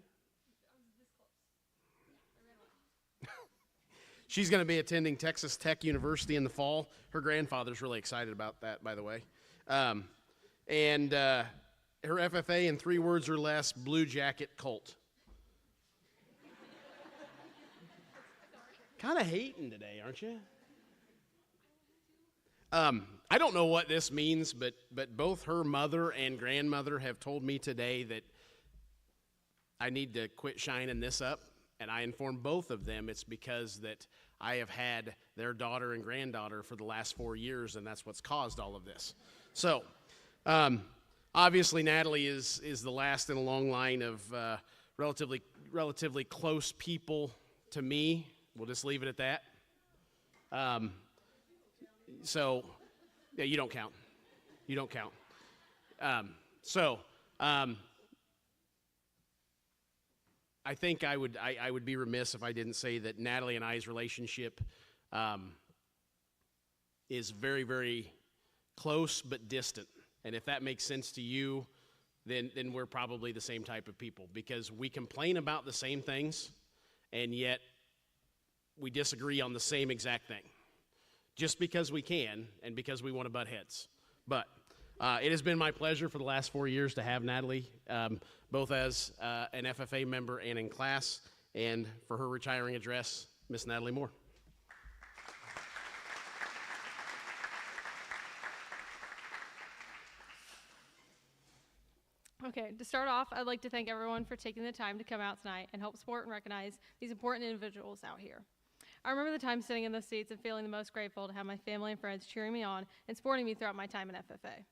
She's going to be attending Texas Tech University in the fall. Her grandfather's really excited about that, by the way. Her FFA in 3 words or less, Blue Jacket Colt. Kind of hating today, aren't you? I don't know what this means, but both her mother and grandmother have told me today that I need to quit shining this up. And I informed both of them it's because that I have had their daughter and granddaughter for the last 4 years, and that's what's caused all of this. So, obviously, Natalie is the last in a long line of relatively close people to me. We'll just leave it at that. So, yeah, you don't count. You don't count. I think I would be remiss if I didn't say that Natalie and I's relationship is very, very close but distant. And if that makes sense to you, then we're probably the same type of people, because we complain about the same things, and yet we disagree on the same exact thing, just because we can and because we want to butt heads. But it has been my pleasure for the last 4 years to have Natalie, both as an FFA member and in class, and for her retiring address, Miss Natalie Moore. Okay, to start off, I'd like to thank everyone for taking the time to come out tonight and help support and recognize these important individuals out here. I remember the time sitting in those seats and feeling the most grateful to have my family and friends cheering me on and supporting me throughout my time in FFA.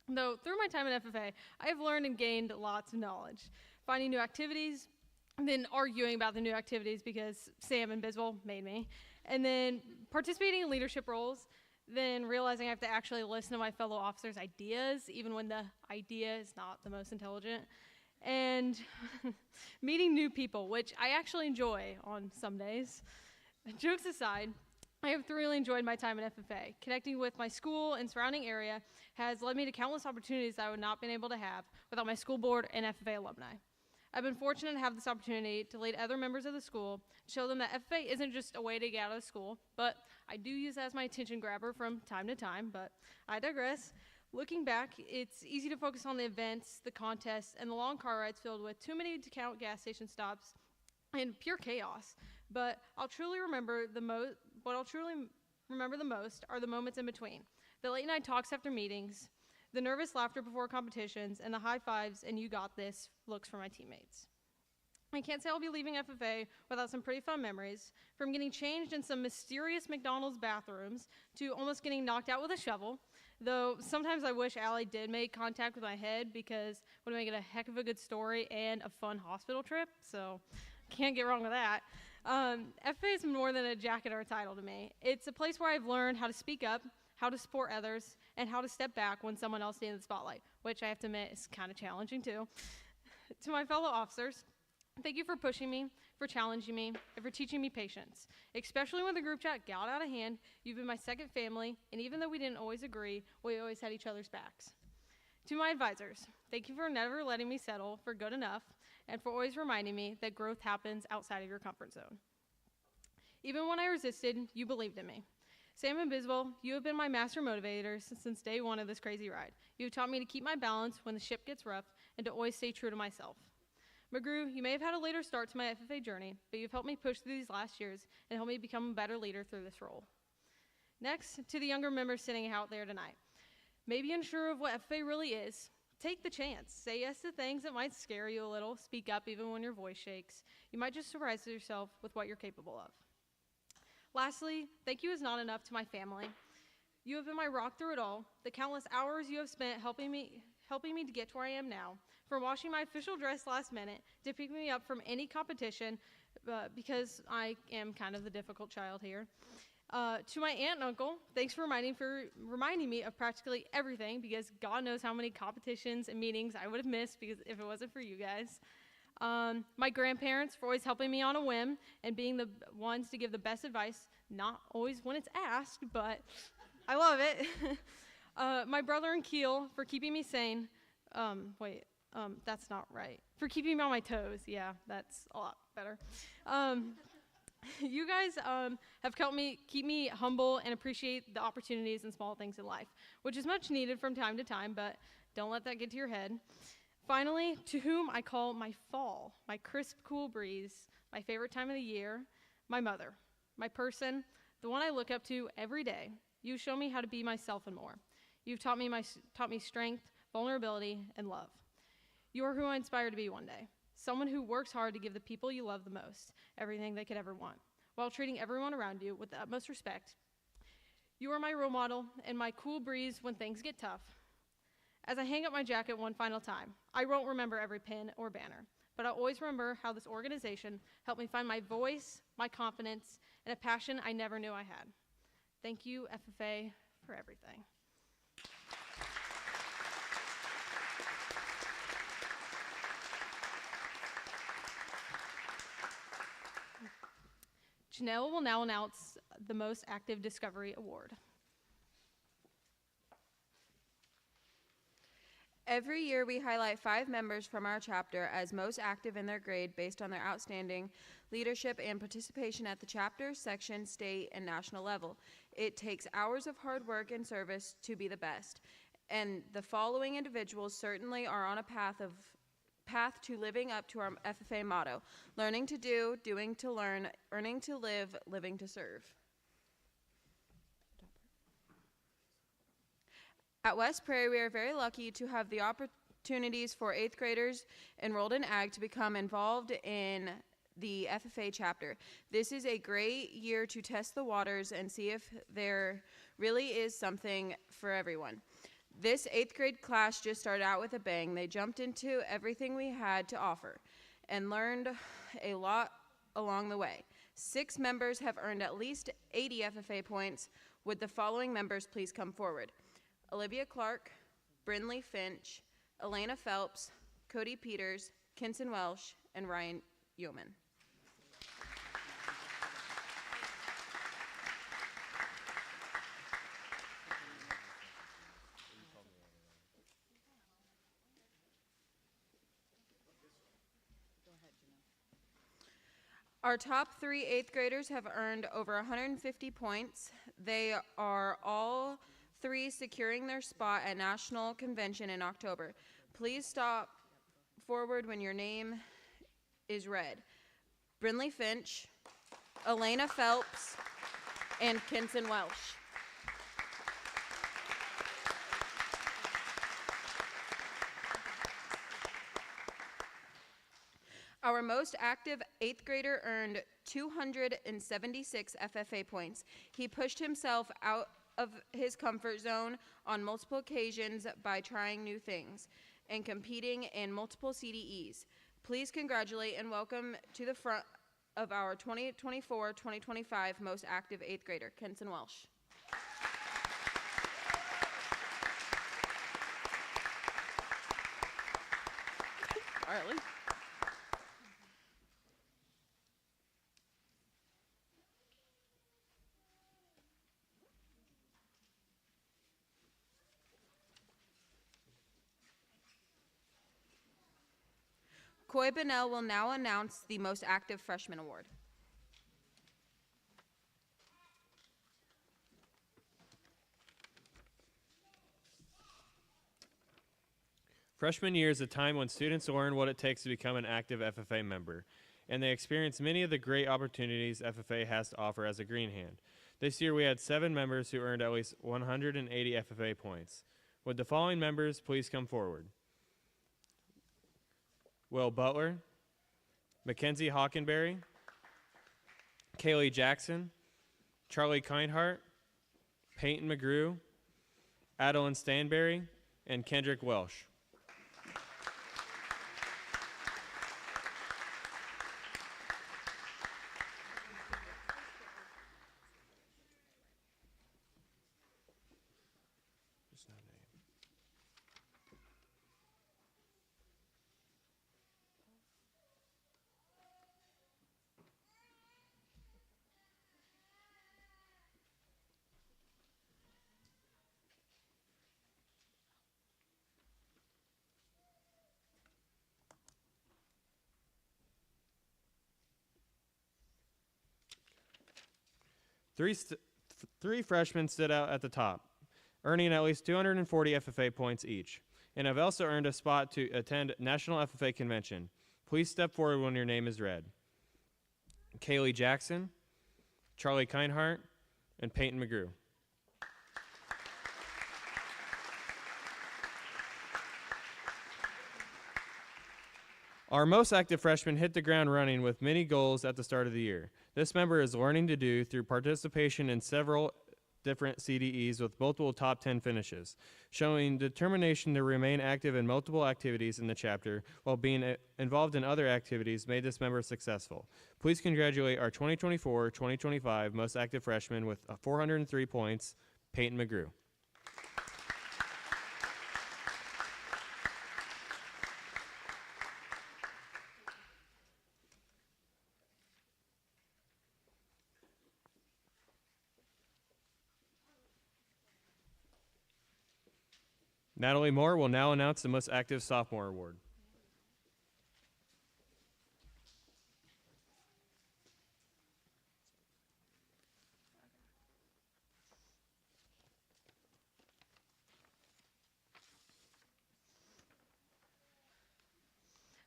Though through my time in FFA, I have learned and gained lots of knowledge, finding new activities, and then arguing about the new activities because Sam and Biswell made me, and then participating in leadership roles, then realizing I have to actually listen to my fellow officers' ideas, even when the idea is not the most intelligent, and meeting new people, which I actually enjoy on some days. Jokes aside, I have thoroughly enjoyed my time at FFA. Connecting with my school and surrounding area has led me to countless opportunities that I would not have been able to have without my school board and FFA alumni. I've been fortunate to have this opportunity to lead other members of the school, show them that FFA isn't just a way to get out of school, but I do use it as my attention grabber from time to time, but I digress. Looking back, it's easy to focus on the events, the contests, and the long car rides filled with too many to count gas station stops and pure chaos. But what I'll truly remember the most are the moments in between. The late night talks after meetings, the nervous laughter before competitions, and the high fives and "you got this" looks from my teammates. I can't say I'll be leaving FFA without some pretty fun memories, from getting changed in some mysterious McDonald's bathrooms to almost getting knocked out with a shovel, though sometimes I wish Allie did make contact with my head because it would make it a heck of a good story and a fun hospital trip, so can't get wrong with that. FFA is more than a jacket or a title to me. It's a place where I've learned how to speak up, how to support others, and how to step back when someone else needs the spotlight, which I have to admit is kind of challenging too. To my fellow officers, thank you for pushing me, for challenging me, and for teaching me patience. Especially when the group chat got out of hand, you've been my second family, and even though we didn't always agree, we always had each other's backs. To my advisors, thank you for never letting me settle for good enough, and for always reminding me that growth happens outside of your comfort zone. Even when I resisted, you believed in me. Sam and Biswell, you have been my master motivators since day one of this crazy ride. You have taught me to keep my balance when the ship gets rough and to always stay true to myself. McGrew, you may have had a later start to my FFA journey, but you've helped me push through these last years and helped me become a better leader through this role. Next, to the younger members sitting out there tonight. Maybe unsure of what FFA really is, take the chance. Say yes to things that might scare you a little. Speak up even when your voice shakes. You might just surprise yourself with what you're capable of. Lastly, thank you is not enough to my family. You have been my rock through it all. The countless hours you have spent helping me to get to where I am now. From washing my official dress last minute to picking me up from any competition, because I am kind of the difficult child here. To my aunt and uncle, thanks for reminding me of practically everything, because God knows how many competitions and meetings I would have missed because if it wasn't for you guys. My grandparents for always helping me on a whim and being the ones to give the best advice, not always when it's asked, but I love it. My brother and Keel for keeping me sane. That's not right. For keeping me on my toes. Yeah, that's a lot better. You guys have helped me keep me humble and appreciate the opportunities and small things in life, which is much needed from time to time, but don't let that get to your head. Finally, to whom I call my fall, my crisp, cool breeze, my favorite time of the year, my mother, my person, the one I look up to every day. You show me how to be myself and more. You've taught me strength, vulnerability, and love. You are who I aspire to be one day. Someone who works hard to give the people you love the most everything they could ever want, while treating everyone around you with the utmost respect. You are my role model and my cool breeze when things get tough. As I hang up my jacket one final time, I won't remember every pin or banner, but I'll always remember how this organization helped me find my voice, my confidence, and a passion I never knew I had. Thank you, FFA, for everything. Janelle will now announce the Most Active Discovery Award. Every year, we highlight 5 members from our chapter as most active in their grade based on their outstanding leadership and participation at the chapter, section, state, and national level. It takes hours of hard work and service to be the best, and the following individuals certainly are on a path to living up to our FFA motto: learning to do, doing to learn, earning to live, living to serve. At West Prairie, we are very lucky to have the opportunities for 8th graders enrolled in AG to become involved in the FFA chapter. This is a great year to test the waters and see if there really is something for everyone. This 8th grade class just started out with a bang. They jumped into everything we had to offer and learned a lot along the way. 6 members have earned at least 80 FFA points. Would the following members please come forward? Olivia Clark, Brynlee Finch, Elena Phelps, Cody Peters, Kinson Welsh, and Ryan Yeoman. Our top 3 8th graders have earned over 150 points. They are all 3 securing their spot at National Convention in October. Please stop forward when your name is read. Brynlee Finch, Elena Phelps, and Kinson Welsh. Our most active 8th grader earned 276 FFA points. He pushed himself out of his comfort zone on multiple occasions by trying new things and competing in multiple CDEs. Please congratulate and welcome to the front of our 2024-2025 most active 8th grader, Kinson Welsh. All right, Lee. Coy Bonnell will now announce the most active freshman award. Freshman year is a time when students learn what it takes to become an active FFA member, and they experience many of the great opportunities FFA has to offer as a green hand. This year we had 7 members who earned at least 180 FFA points. Would the following members please come forward? Will Butler, Mackenzie Hockenberry, Kaylee Jackson, Charlie Kindhart, Peyton McGrew, Adeline Stanberry, and Kendrick Welsh. Three freshmen stood out at the top, earning at least 240 FFA points each, and have also earned a spot to attend National FFA Convention. Please step forward when your name is read. Kaylee Jackson, Charlie Kindhart, and Peyton McGrew. Our most active freshman hit the ground running with many goals at the start of the year. This member is learning to do through participation in several different CDEs with multiple top 10 finishes, showing determination to remain active in multiple activities in the chapter while being involved in other activities made this member successful. Please congratulate our 2024-2025 most active freshman with 403 points, Peyton McGrew. Natalie Moore will now announce the most active sophomore award.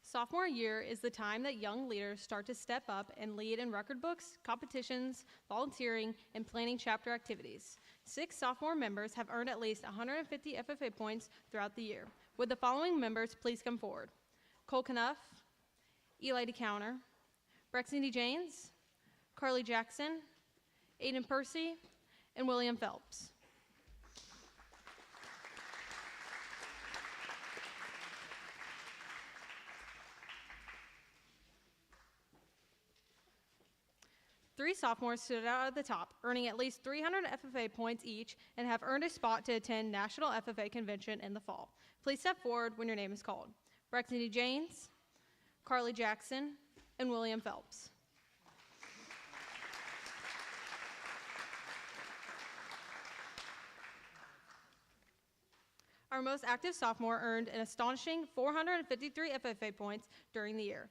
Sophomore year is the time that young leaders start to step up and lead in record books, competitions, volunteering, and planning chapter activities. 6 sophomore members have earned at least 150 FFA points throughout the year. Would the following members please come forward? Cole Knuff, Eli DeCounter, Brexany Janes, Carly Jackson, Aiden Percy, and William Phelps. Three sophomores stood out at the top, earning at least 300 FFA points each and have earned a spot to attend National FFA Convention in the fall. Please step forward when your name is called. Brexany Janes, Carly Jackson, and William Phelps. Our most active sophomore earned an astonishing 453 FFA points during the year.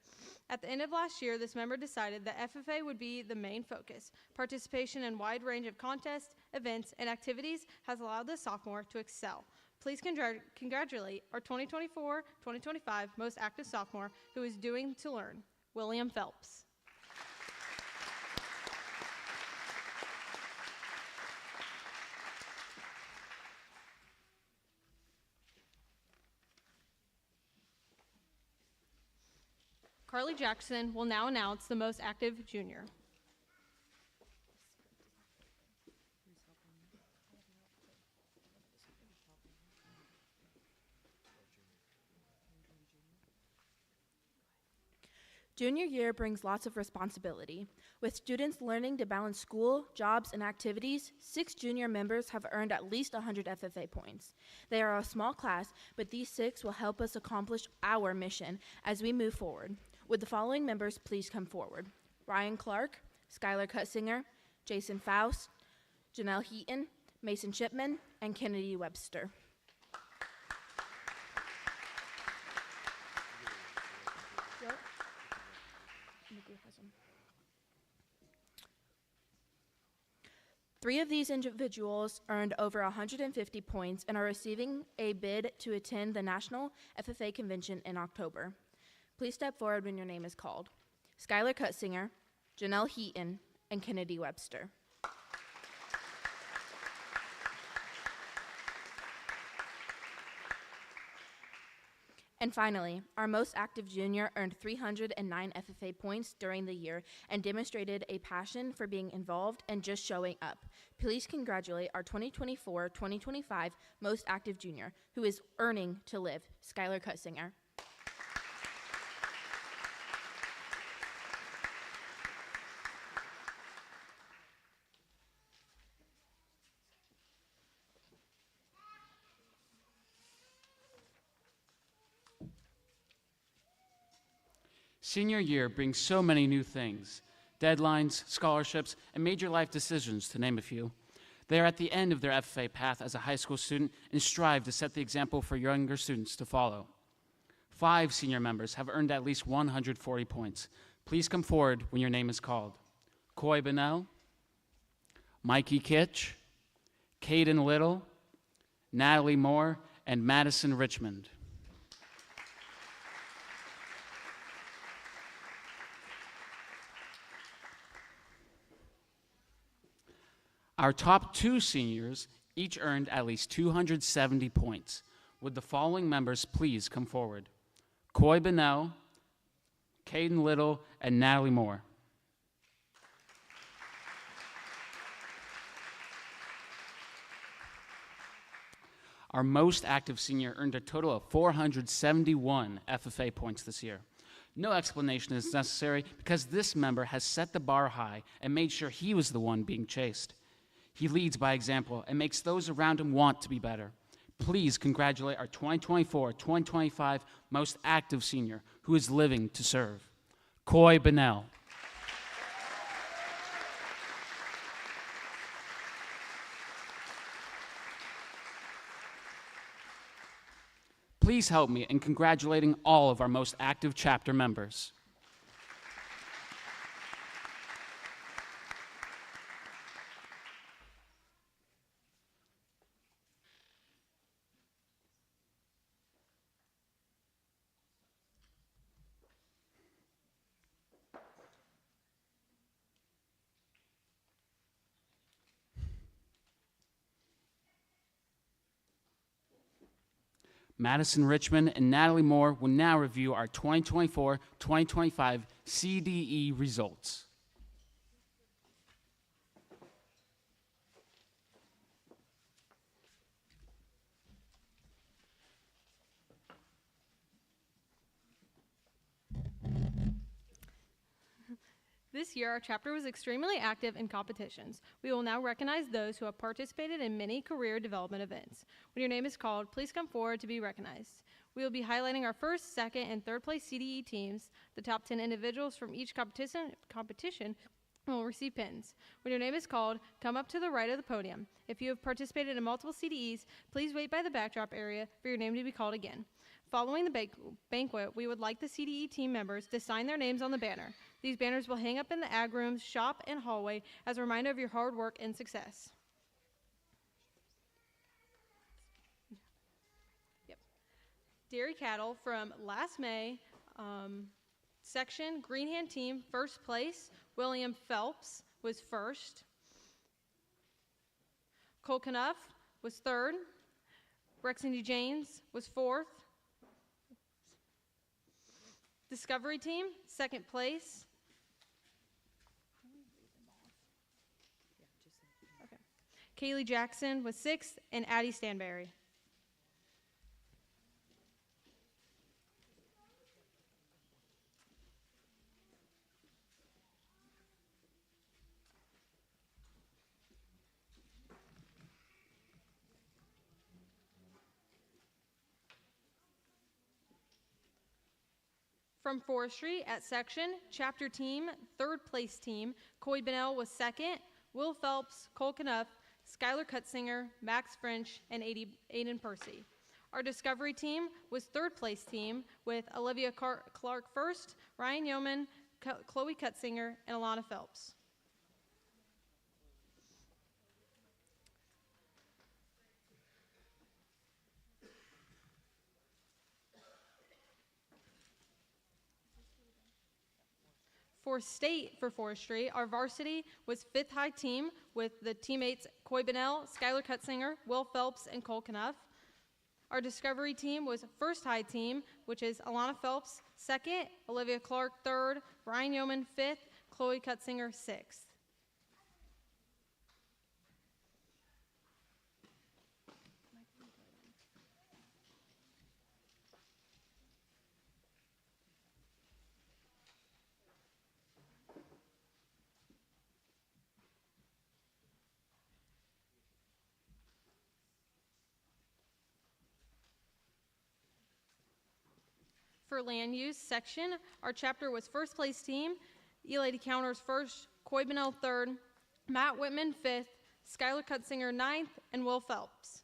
At the end of last year, this member decided that FFA would be the main focus. Participation in a wide range of contests, events, and activities has allowed this sophomore to excel. Please congratulate our 2024-2025 most active sophomore who is doing to learn, William Phelps. Carly Jackson will now announce the most active junior. Junior year brings lots of responsibility. With students learning to balance school, jobs, and activities, 6 junior members have earned at least 100 FFA points. They are a small class, but these 6 will help us accomplish our mission as we move forward. Would the following members please come forward? Ryan Clark, Skylar Cutsinger, Jason Faust, Janelle Heaton, Mason Shipman, and Kennedy Webster. Three of these individuals earned over 150 points and are receiving a bid to attend the National FFA Convention in October. Please step forward when your name is called. Skylar Cutsinger, Janelle Heaton, and Kennedy Webster. And finally, our most active junior earned 309 FFA points during the year and demonstrated a passion for being involved and just showing up. Please congratulate our 2024-2025 most active junior who is earning to live, Skylar Cutsinger. Senior year brings so many new things: deadlines, scholarships, and major life decisions, to name a few. They are at the end of their FFA path as a high school student and strive to set the example for younger students to follow. 5 senior members have earned at least 140 points. Please come forward when your name is called. Coy Bonnell, Mikey Kitch, Caden Little, Natalie Moore, and Madison Richmond. Our top 2 seniors each earned at least 270 points. Would the following members please come forward? Coy Bonnell, Caden Little, and Natalie Moore. Our most active senior earned a total of 471 FFA points this year. No explanation is necessary because this member has set the bar high and made sure he was the one being chased. He leads by example and makes those around him want to be better. Please congratulate our 2024-2025 most active senior who is living to serve, Coy Bonnell. Please help me in congratulating all of our most active chapter members. Madison Richmond and Natalie Moore will now review our 2024-2025 CDE results. This year, our chapter was extremely active in competitions. We will now recognize those who have participated in many career development events. When your name is called, please come forward to be recognized. We will be highlighting our first, second, and third place CDE teams. The top 10 individuals from each competition will receive pins. When your name is called, come up to the right of the podium. If you have participated in multiple CDEs, please wait by the backdrop area for your name to be called again. Following the banquet, we would like the CDE team members to sign their names on the banner. These banners will hang up in the ag rooms, shop, and hallway as a reminder of your hard work and success. Dairy cattle from last May, section Green Hand team, first place. William Phelps was first. Cole Knuff was third. Brexandy James was fourth. Discovery team, second place. Okay. Kaylee Jackson was sixth, and Addie Stanberry. From forestry at section, chapter team, third place team, Coy Bennell was second, Will Phelps, Cole Knuff, Skylar Cutsinger, Max French, and Aiden Percy. Our discovery team was third place team with Olivia Clark first, Ryan Yeoman, Chloe Cutsinger, and Alana Phelps. For state for forestry, our varsity was fifth high team with the teammates Coy Bennell, Skylar Cutsinger, Will Phelps, and Cole Knuff. Our discovery team was first high team, which is Alana Phelps second, Olivia Clark third, Ryan Yeoman fifth, Chloe Cutsinger sixth. For land use section, our chapter was first place team, Eli DeCounters first, Coy Bennell third, Matt Whitman fifth, Skylar Cutsinger ninth, and Will Phelps.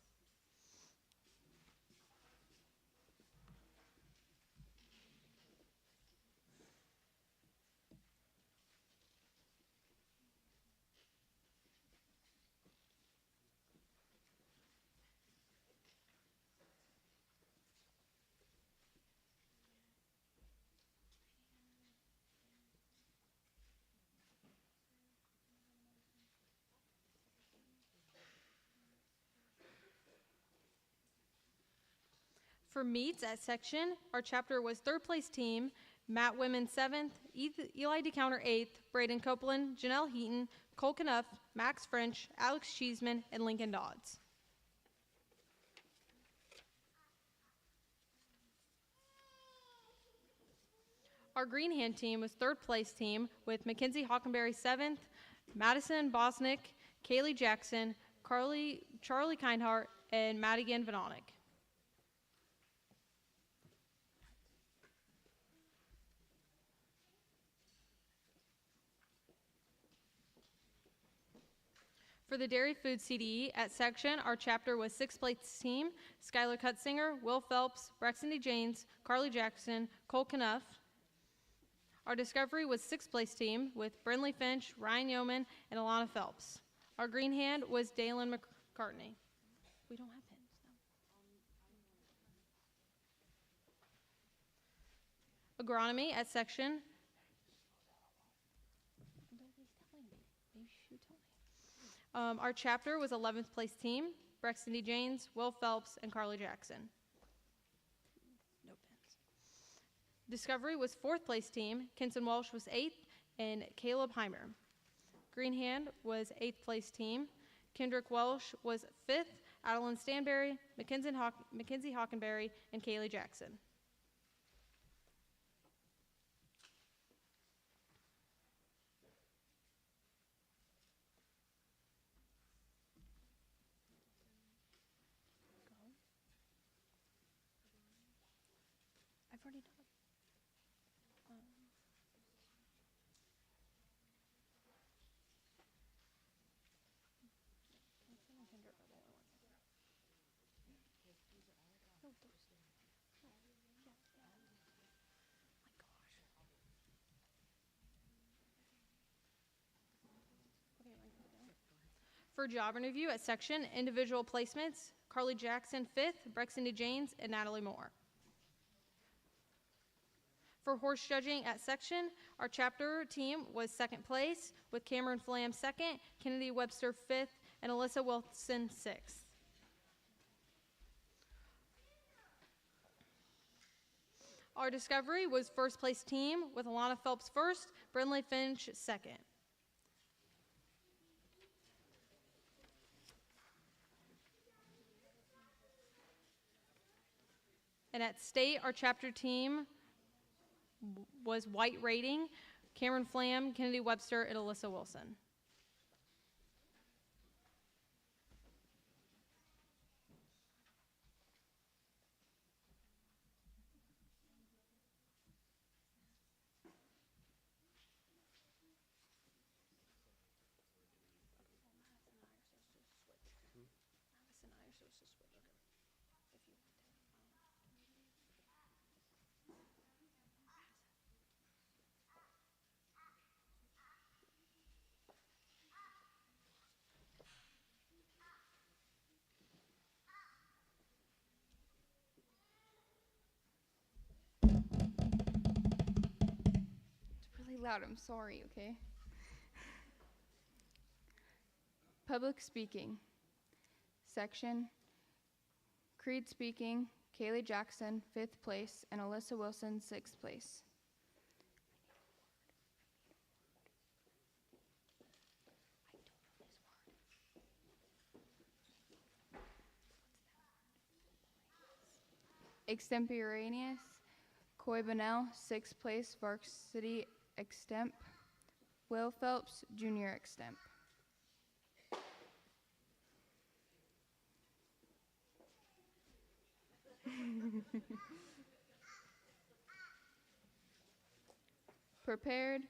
For meets at section, our chapter was third place team, Matt Whitman seventh, Eli DeCounter eighth, Braden Copeland, Janelle Heaton, Cole Knuff, Max French, Alex Cheeseman, and Lincoln Dodds. Our green hand team was third place team with Mackenzie Hockenberry seventh, Madison Bosnick, Kaylee Jackson, Charlie Kindhart, and Madigan Vanonic. For the dairy food CDE at section, our chapter was sixth place team, Skylar Cutsinger, Will Phelps, Brexandy James, Carly Jackson, Cole Knuff. Our discovery was sixth place team with Brinley Finch, Ryan Yeoman, and Alana Phelps. Our green hand was Dalen McCartney. We don't have pins, no. Agronomy at section. Our chapter was 11th place team, Brexandy James, Will Phelps, and Carly Jackson. No pins. Discovery was 4th place team. Kenson Walsh was 8th, and Caleb Heimer. Greenhand was 8th place team. Kendrick Welsh was 5th. Adeline Stanberry, Mackenzie Hockenberry, and Kaylee Jackson. I've already done it. For job interview at section, individual placements, Carly Jackson 5th, Brexindy Janes, and Natalie Moore. For horse judging at section, our chapter team was 2nd place, with Cameron Flam 2nd, Kennedy Webster 5th, and Alyssa Wilson 6th. Our discovery was 1st place team, with Alana Phelps 1st, Brinley Finch 2nd. And at state, our chapter team was white rating, Cameron Flam, Kennedy Webster, and Alyssa Wilson. Loud, I'm sorry, okay? Public speaking. Section. Creed speaking, Kaylee Jackson, 5th place, and Alyssa Wilson, 6th place. Extemporaneous, Coy Bunnell, 6th place, varsity extemp. Will Phelps, junior extemp. Prepared,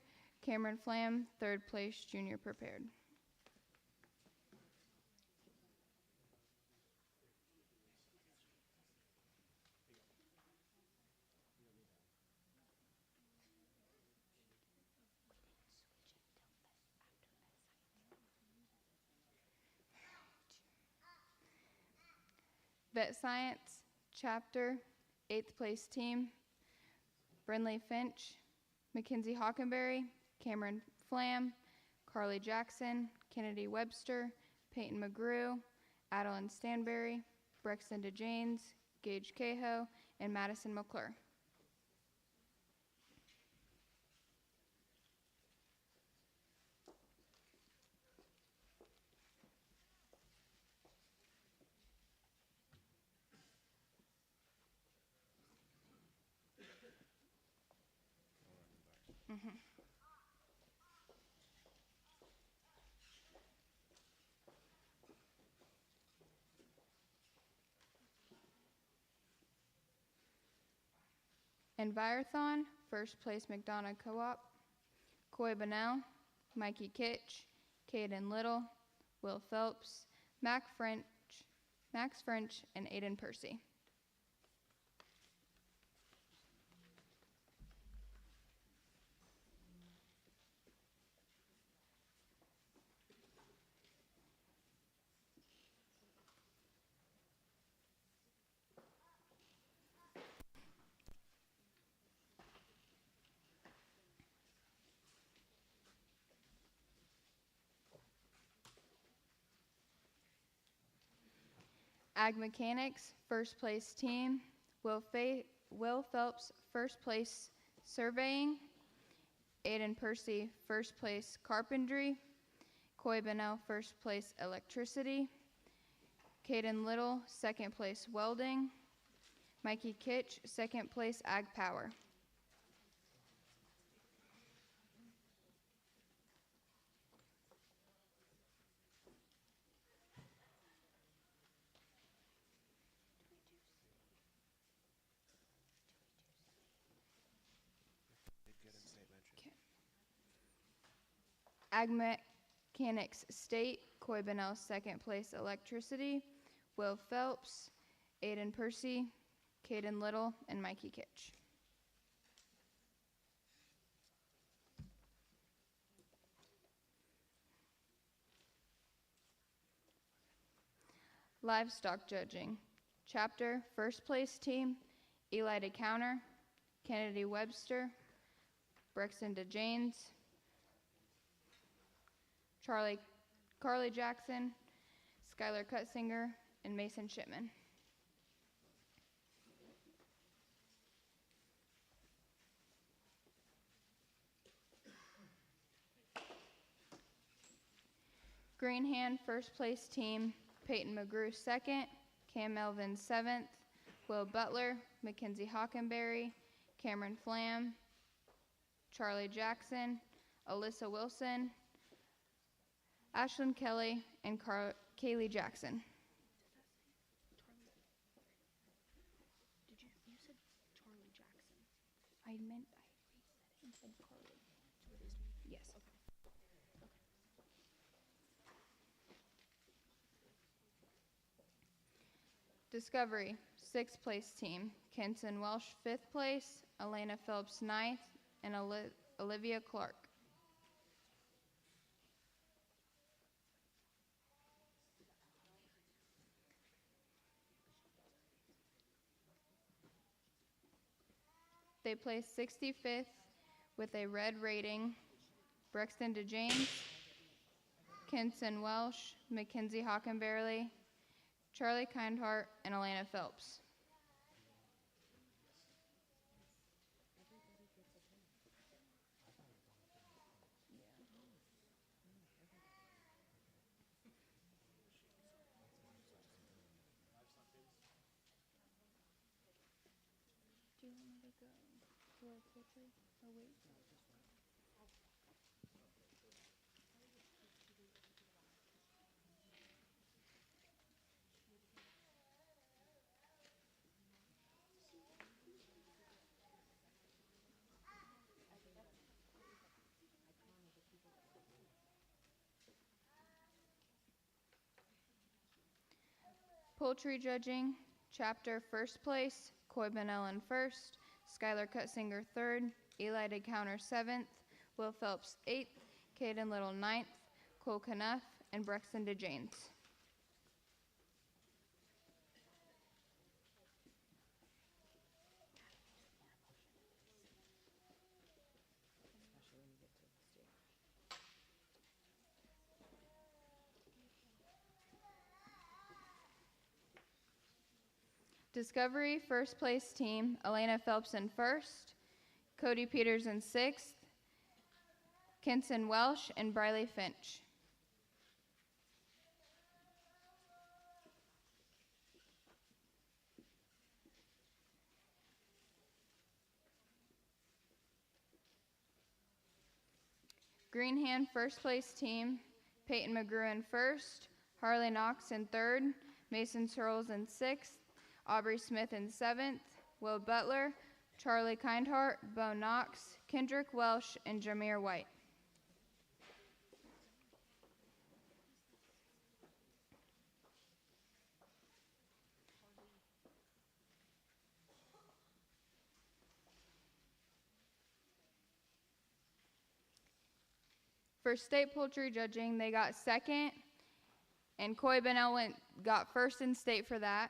Cameron Flam, 3rd place, junior prepared. Vet Science, chapter, 8th place team, Brinley Finch, Mackenzie Hockenberry, Cameron Flam, Carly Jackson, Kennedy Webster, Peyton McGrew, Adeline Stanberry, Brexindy Janes, Gage Cahoe, and Madison McClure. Envirothon, 1st place McDonough Co-op, Coy Bunnell, Mikey Kitch, Caden Little, Will Phelps, Max French, and Aiden Percy. Ag Mechanics, 1st place team, Will Phelps, first place surveying. Aiden Percy, first place carpentry. Coy Bennell, first place electricity. Caden Little, second place welding. Mikey Kitch, second place ag power. Ag Mechanics State, Coy Bennell, second place electricity. Will Phelps, Aiden Percy, Caden Little, and Mikey Kitch. Livestock judging. Chapter, first place team, Eli DeCounter, Kennedy Webster, Brexton DeJanes, Carly Jackson, Skylar Cutsinger, and Mason Shipman. Greenhand, first place team, Peyton McGrew, second, Cam Melvin, seventh, Will Butler, Mackenzie Hockenberry, Cameron Flam, Charlie Jackson, Alyssa Wilson, Ashlyn Kelly, and Kaylee Jackson. You said Charlie Jackson. I reset it and said Carly. So it is me. Yes. Okay. Discovery, sixth place team, Kenton Welsh, fifth place, Elena Phillips, ninth, and Olivia Clark. They placed 65th with a red rating, Brexton DeJames, Kenton Welsh, Mackenzie Hockenberry, Charlie Kindhart, and Elena Phelps. Do you want me to go for a poultry or wait? Poultry judging, chapter first place, Coy Bennell in first, Skylar Cutsinger third, Eli DeCounter seventh, Will Phelps eighth, Caden Little ninth, Cole Knuff, and Brexton DeJanes. Discovery, first place team, Elena Phelps in first, Cody Peters in sixth, Kenton Welsh, and Briley Finch. Greenhand, first place team, Peyton McGrew in first, Harley Knox in third, Mason Searles in sixth, Aubrey Smith in seventh, Will Butler, Charlie Kindhart, Bo Knox, Kendrick Welsh, and Jameer White. For state poultry judging, they got second, and Coy Bennell got first in state for that.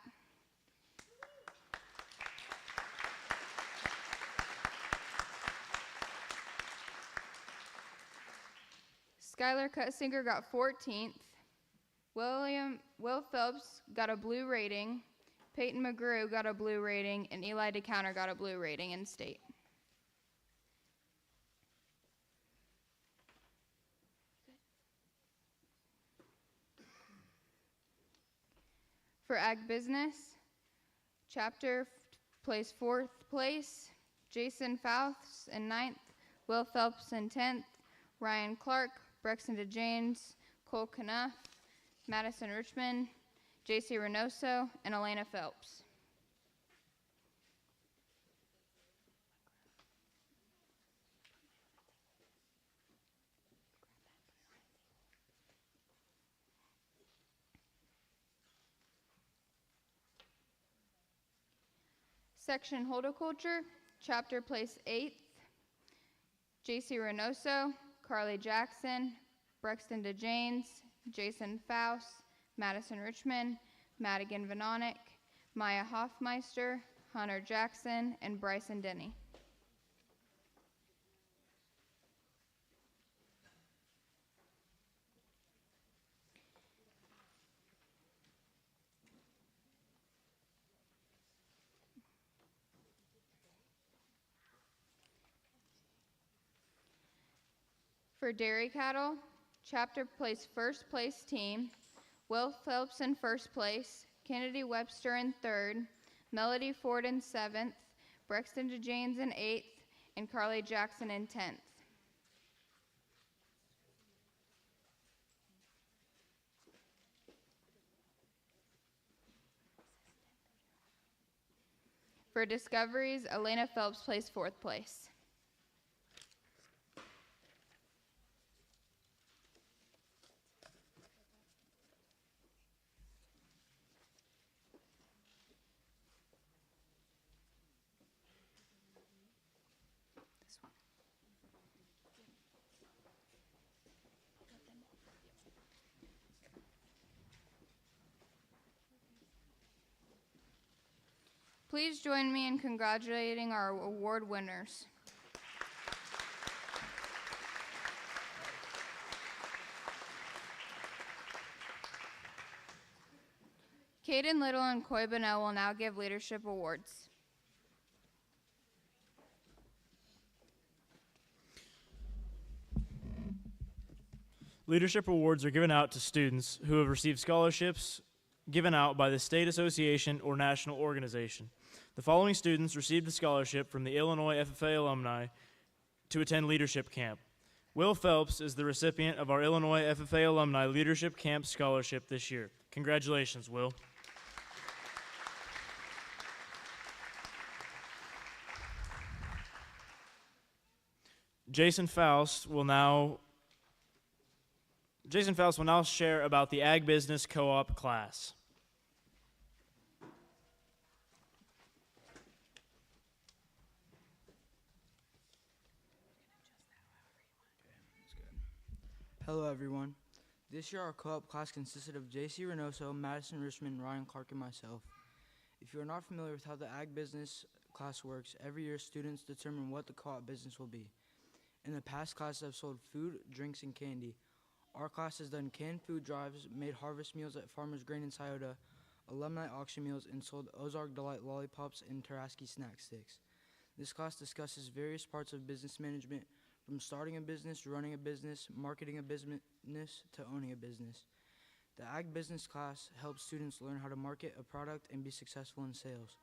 Skylar Cutsinger got 14th. Will Phelps got a blue rating. Peyton McGrew got a blue rating, and Eli DeCounter got a blue rating in state. For Ag Business, Chapter placed 4th place, Jason Faust in 9th, Will Phelps in 10th, Ryan Clark, Brexton DeJanes, Cole Knuff, Madison Richmond, J.C. Reynoso, and Elena Phelps. Section Horticulture, Chapter placed 8th, J.C. Reynoso, Carly Jackson, Brexton DeJanes, Jason Faust, Madison Richmond, Madigan Vanonic, Maya Hoffmeister, Hunter Jackson, and Bryson Denny. For dairy cattle, Chapter placed 1st place team, Will Phelps in 1st place, Kennedy Webster in 3rd, Melody Ford in 7th, Brexton DeJanes in 8th, and Carly Jackson in 10th. For discoveries, Elena Phelps placed 4th place. Please join me in congratulating our award winners. Caden Little and Coy Bonnell will now give leadership awards. Leadership awards are given out to students who have received scholarships given out by the state association or national organization. The following students received the scholarship from the Illinois FFA alumni to attend leadership camp. Will Phelps is the recipient of our Illinois FFA alumni leadership camp scholarship this year. Congratulations, Will. Jason Faust will now share about the Ag Business Co-op class. Hello everyone. This year our co-op class consisted of J.C. Reynoso, Madison Richmond, Ryan Clark, and myself. If you are not familiar with how the Ag Business class works, every year students determine what the co-op business will be. In the past, classes have sold food, drinks, and candy. Our class has done canned food drives, made harvest meals at Farmers Grain in Scioto, alumni auction meals, and sold Ozark Delight lollipops and Taraski snack sticks. This class discusses various parts of business management, from starting a business, running a business, marketing a business, to owning a business. The Ag Business class helps students learn how to market a product and be successful in sales.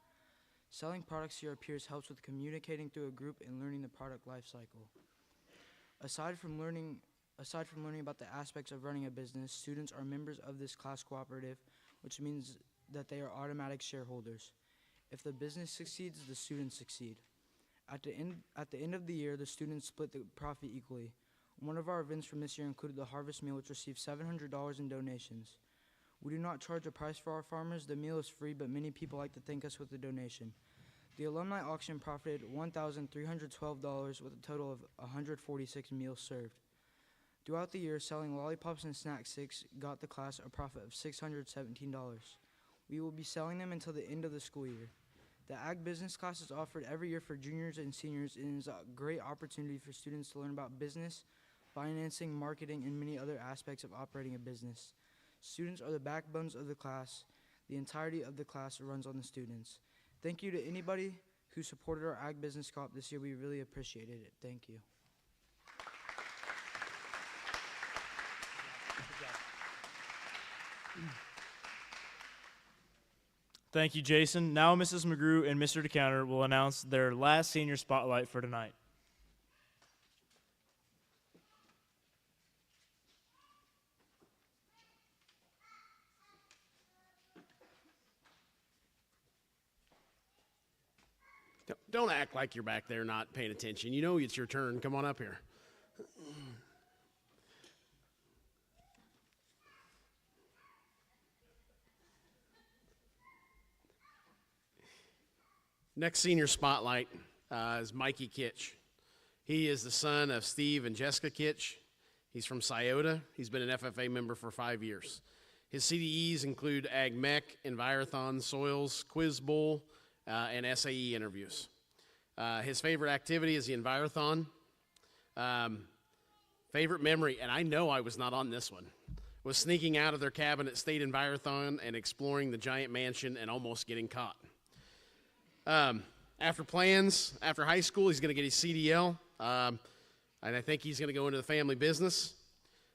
Selling products to your peers helps with communicating through a group and learning the product life cycle. Aside from learning about the aspects of running a business, students are members of this class cooperative, which means that they are automatic shareholders. If the business succeeds, the students succeed. At the end of the year, the students split the profit equally. One of our events from this year included the harvest meal, which received $700 in donations. We do not charge a price for our farmers. The meal is free, but many people like to thank us with a donation. The alumni auction profited $1,312 with a total of 146 meals served. Throughout the year, selling lollipops and snack sticks got the class a profit of $617. We will be selling them until the end of the school year. The Ag Business class is offered every year for juniors and seniors and is a great opportunity for students to learn about business, financing, marketing, and many other aspects of operating a business. Students are the backbones of the class. The entirety of the class runs on the students. Thank you to anybody who supported our Ag Business Co-op this year. We really appreciated it. Thank you. Thank you, Jason. Now Mrs. McGrew and Mr. DeCounter will announce their last senior spotlight for tonight. Don't act like you're back there not paying attention. You know it's your turn. Come on up here. Next senior spotlight is Mikey Kitch. He is the son of Steve and Jessica Kitch. He's from Scioto. He's been an FFA member for 5 years. His CDEs include Ag Mech, Envirothon, Soils, Quiz Bowl, and SAE interviews. His favorite activity is the Envirothon. Favorite memory, and I know I was not on this one, was sneaking out of their cabin at State Envirothon and exploring the giant mansion and almost getting caught. After high school, he's going to get his CDL, and I think he's going to go into the family business.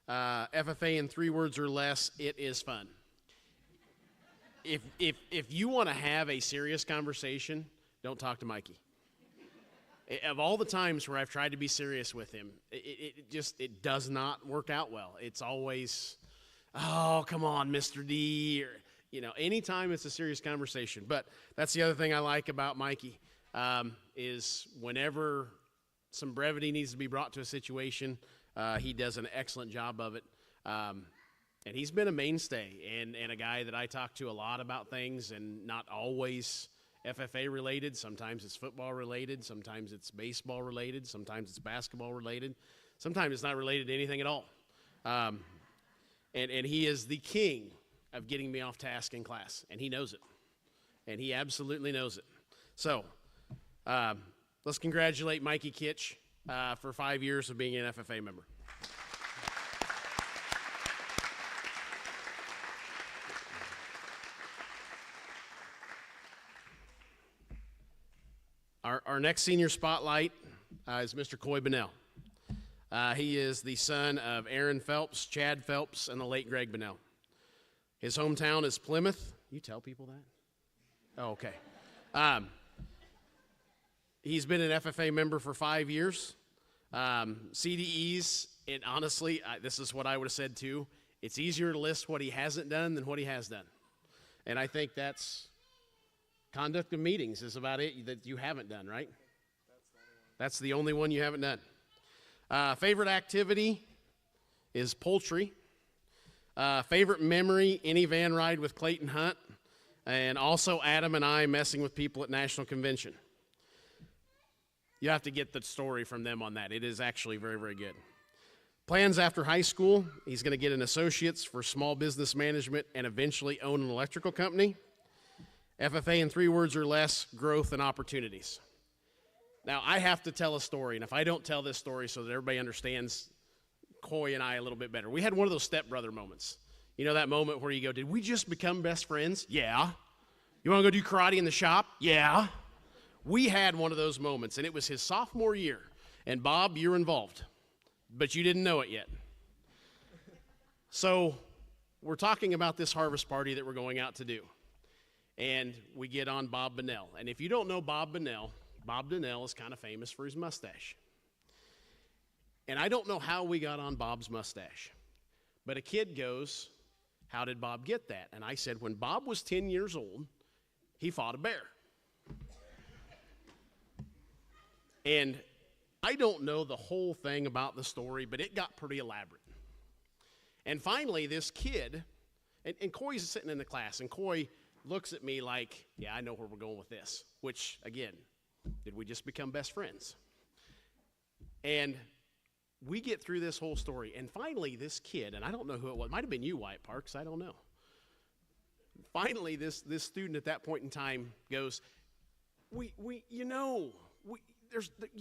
FFA in 3 words or less, it is fun. If you want to have a serious conversation, don't talk to Mikey. Of all the times where I've tried to be serious with him, it does not work out well. It's always, oh, come on, Mr. D, or, anytime it's a serious conversation. But that's the other thing I like about Mikey, is whenever some brevity needs to be brought to a situation, he does an excellent job of it. And he's been a mainstay and a guy that I talk to a lot about things, and not always FFA related. Sometimes it's football related. Sometimes it's baseball related. Sometimes it's basketball related. Sometimes it's not related to anything at all. And he is the king of getting me off task in class, and he knows it. And he absolutely knows it. So let's congratulate Mikey Kitch for 5 years of being an FFA member. Our next senior spotlight is Mr. Coy Bunnell. He is the son of Aaron Phelps, Chad Phelps, and the late Greg Bunnell. His hometown is Plymouth. You tell people that? Oh, okay. He's been an FFA member for 5 years. CDEs, and honestly, this is what I would have said too. It's easier to list what he hasn't done than what he has done. And I think that's conduct of meetings is about it that you haven't done, right? That's the only one you haven't done. Favorite activity is poultry. Favorite memory, any van ride with Clayton Hunt, and also Adam and I messing with people at National Convention. You have to get the story from them on that. It is actually very, very good. Plans after high school, he's going to get an associate's for small business management and eventually own an electrical company. FFA in 3 words or less, growth and opportunities. Now, I have to tell a story, and if I don't tell this story so that everybody understands Coy and I a little bit better. We had one of those stepbrother moments. You know that moment where you go, did we just become best friends? Yeah. You want to go do karate in the shop? Yeah. We had one of those moments, and it was his sophomore year. And Bob, you're involved, but you didn't know it yet. So we're talking about this harvest party that we're going out to do. And we get on Bob Bunnell. And if you don't know Bob Bunnell is kind of famous for his mustache. And I don't know how we got on Bob's mustache. But a kid goes, how did Bob get that? And I said, when Bob was 10 years old, he fought a bear. And I don't know the whole thing about the story, but it got pretty elaborate. And finally, this kid, and Coy's sitting in the class, and Coy looks at me like, yeah, I know where we're going with this. Which, again, did we just become best friends? And we get through this whole story, and finally this kid, and I don't know who it was, it might have been you, Wyatt Parks, I don't know. Finally, this student at that point in time goes, you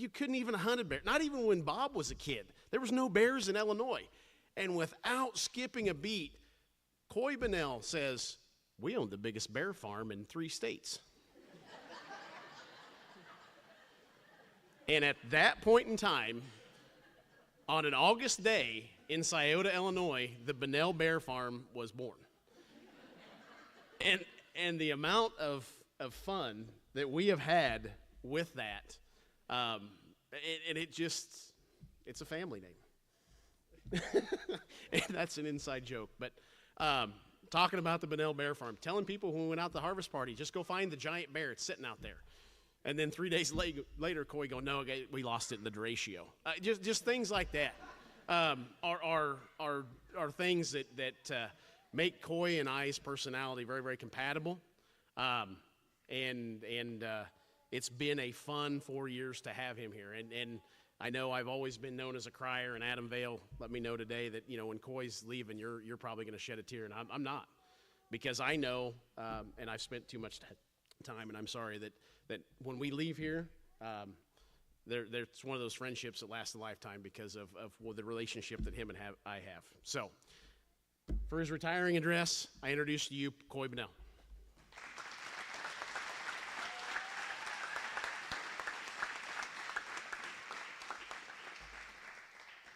couldn't even hunt a bear. Not even when Bob was a kid. There was no bears in Illinois. And without skipping a beat, Coy Bunnell says, we owned the biggest bear farm in 3 states. And at that point in time, on an August day in Scioto, Illinois, the Bushnell Bear Farm was born. And the amount of fun that we have had with that, it's a family name. And that's an inside joke. But talking about the Bushnell Bear Farm, telling people when we went out to the harvest party, just go find the giant bear. It's sitting out there. And then 3 days later, Coy go, no, we lost it in the derecho. Just things like that are things that make Coy and I's personality very, very compatible. And it's been a fun 4 years to have him here. And I know I've always been known as a crier, and Adam Vale let me know today that, when Coy's leaving, you're probably going to shed a tear, and I'm not, because I know, and I've spent too much time, and I'm sorry that when we leave here, it's one of those friendships that lasts a lifetime because of the relationship that him and I have. So, for his retiring address, I introduce to you Coy Bushnell.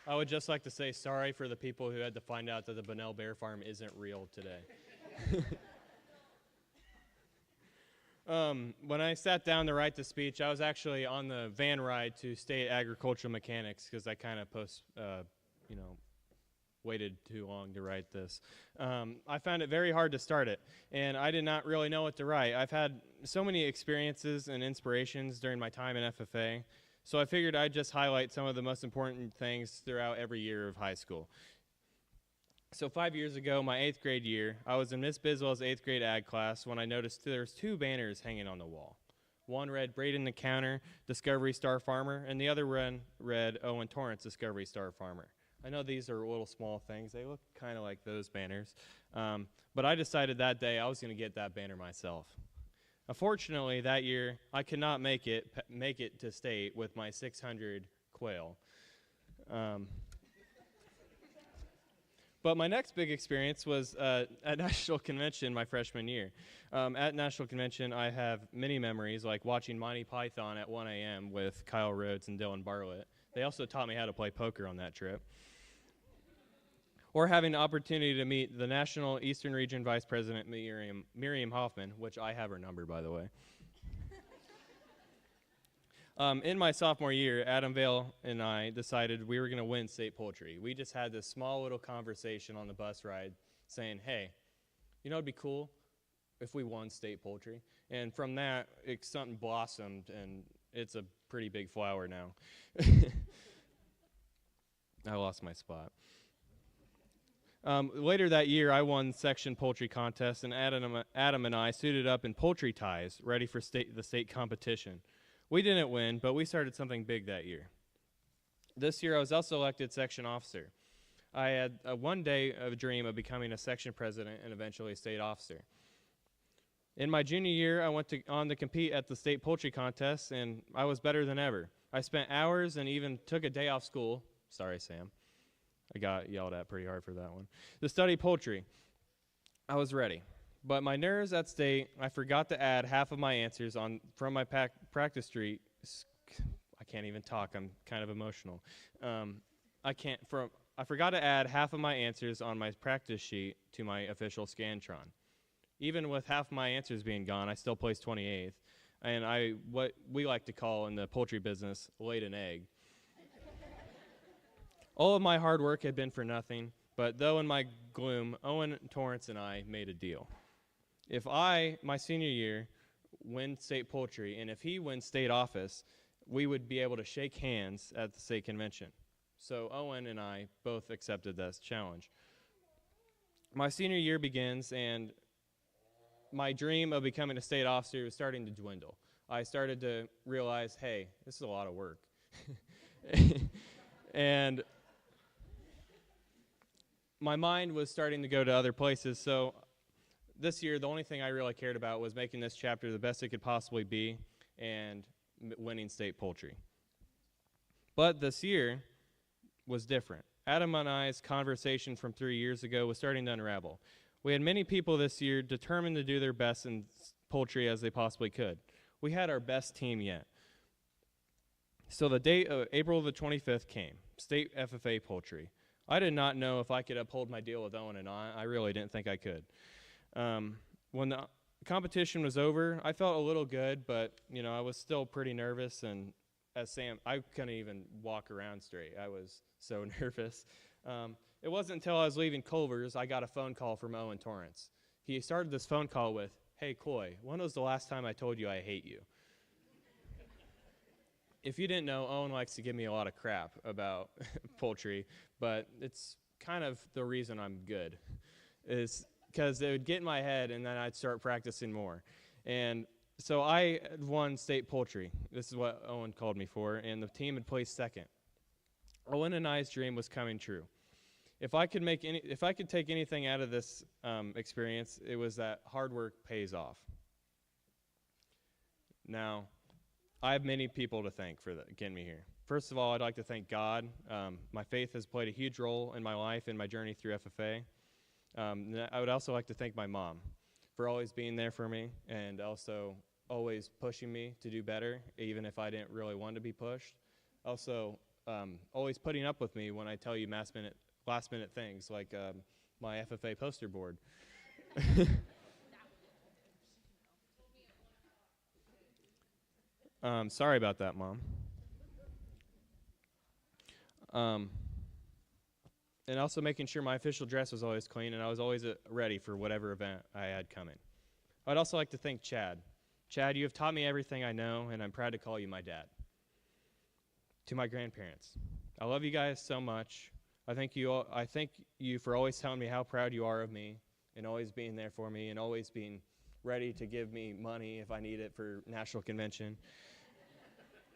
I would just like to say sorry for the people who had to find out that the Bushnell Bear Farm isn't real today. When I sat down to write the speech, I was actually on the van ride to State Agricultural Mechanics because I kind of waited too long to write this. I found it very hard to start it, and I did not really know what to write. I've had so many experiences and inspirations during my time in FFA, so I figured I'd just highlight some of the most important things throughout every year of high school. So 5 years ago, my 8th grade year, I was in Miss Biswell's 8th grade ag class when I noticed there was 2 banners hanging on the wall. One read Braden the Counter, Discovery Star Farmer, and the other read Owen Torrance, Discovery Star Farmer. I know these are little small things. They look kind of like those banners. But I decided that day I was going to get that banner myself. Unfortunately, that year, I could not make it to state with my 600 quail. But my next big experience was at National Convention my freshman year. At National Convention, I have many memories, like watching Monty Python at 1 a.m. with Kyle Rhodes and Dylan Bartlett. They also taught me how to play poker on that trip. Or having the opportunity to meet the National Eastern Region Vice President, Miriam Hoffman, which I have her number, by the way. In my sophomore year, Adam Vale and I decided we were going to win state poultry. We just had this small little conversation on the bus ride saying, hey, it'd be cool if we won state poultry. And from that, something blossomed, and it's a pretty big flower now. I lost my spot. Later that year, I won section poultry contest, and Adam and I suited up in poultry ties, ready for the state competition. We didn't win, but we started something big that year. This year, I was also elected section officer. I had one day of a dream of becoming a section president and eventually a state officer. In my junior year, I went on to compete at the state poultry contest, and I was better than ever. I spent hours and even took a day off school. Sorry, Sam. I got yelled at pretty hard for that one. To study poultry. I was ready. But my nerves at state, I forgot to add half of my answers from my practice sheet. I can't even talk. I'm kind of emotional. I forgot to add half of my answers on my practice sheet to my official Scantron. Even with half my answers being gone, I still placed 28th. And what we like to call in the poultry business, laid an egg. All of my hard work had been for nothing, but though in my gloom, Owen Torrance and I made a deal. If I, my senior year, win state poultry, and if he wins state office, we would be able to shake hands at the state convention. So Owen and I both accepted this challenge. My senior year begins, and my dream of becoming a state officer was starting to dwindle. I started to realize, hey, this is a lot of work. And my mind was starting to go to other places, so this year, the only thing I really cared about was making this chapter the best it could possibly be and winning state poultry. But this year was different. Adam and I's conversation from 3 years ago was starting to unravel. We had many people this year determined to do their best in poultry as they possibly could. We had our best team yet. So the date of April the 25th came, State FFA Poultry. I did not know if I could uphold my deal with Owen or not. I really didn't think I could. When the competition was over, I felt a little good, but I was still pretty nervous. And as Sam, I couldn't even walk around straight. I was so nervous. It wasn't until I was leaving Culver's I got a phone call from Owen Torrance. He started this phone call with, "Hey, Coy, when was the last time I told you I hate you?" If you didn't know, Owen likes to give me a lot of crap about poultry, but it's kind of the reason I'm good, is because it would get in my head and then I'd start practicing more. And so I won state poultry. This is what Owen called me for, and the team had placed second. Owen and I's dream was coming true. If I could take anything out of this experience, it was that hard work pays off. Now, I have many people to thank for getting me here. First of all, I'd like to thank God. My faith has played a huge role in my life and my journey through FFA. I would also like to thank my mom for always being there for me and also always pushing me to do better, even if I didn't really want to be pushed. Also, always putting up with me when I tell you last minute things like my FFA poster board. Sorry about that, Mom. And also making sure my official dress was always clean and I was always ready for whatever event I had coming. I'd also like to thank Chad. Chad, you have taught me everything I know, and I'm proud to call you my dad. To my grandparents, I love you guys so much. I thank you for always telling me how proud you are of me and always being there for me and always being ready to give me money if I need it for national convention.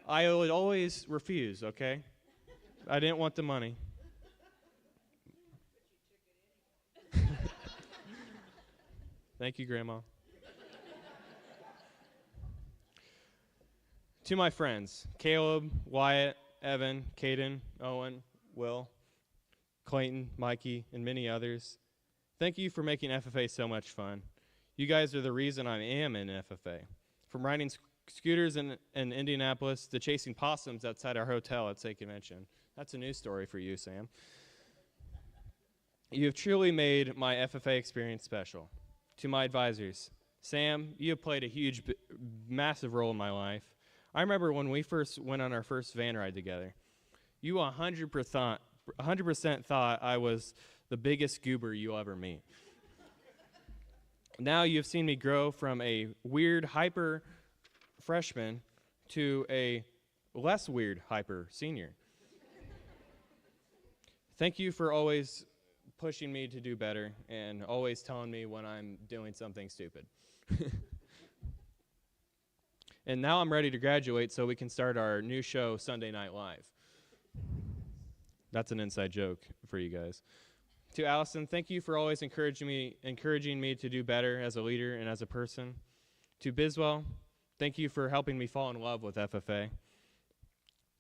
I would always refuse, okay? I didn't want the money. Thank you, Grandma. To my friends, Caleb, Wyatt, Evan, Caden, Owen, Will, Clayton, Mikey, and many others, thank you for making FFA so much fun. You guys are the reason I am in FFA. From riding scooters in Indianapolis to chasing possums outside our hotel at State Convention. That's a news story for you, Sam. You have truly made my FFA experience special. To my advisors, Sam, you have played a massive role in my life. I remember when we first went on our first van ride together, you 100% thought I was the biggest goober you'll ever meet. Now you've seen me grow from a weird, hyper freshman to a less weird, hyper senior. Thank you for always pushing me to do better and always telling me when I'm doing something stupid. And now I'm ready to graduate so we can start our new show, Sunday Night Live. That's an inside joke for you guys. To Allison, thank you for always encouraging me to do better as a leader and as a person. To Biswell, thank you for helping me fall in love with FFA.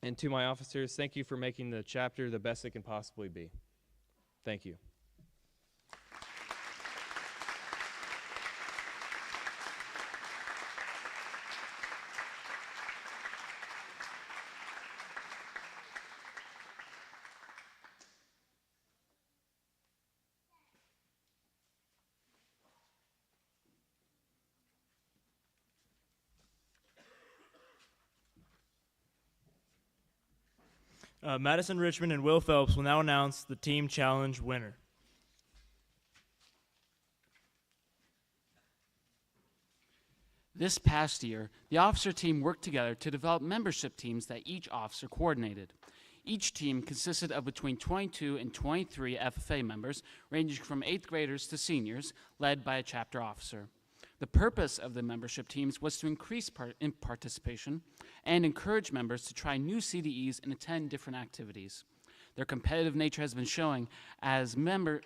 And to my officers, thank you for making the chapter the best it can possibly be. Thank you. Madison Richmond and Will Phelps will now announce the team challenge winner. This past year, the officer team worked together to develop membership teams that each officer coordinated. Each team consisted of between 22 and 23 FFA members, ranging from 8th graders to seniors, led by a chapter officer. The purpose of the membership teams was to increase participation and encourage members to try new CDEs and attend different activities. Their competitive nature has been showing as members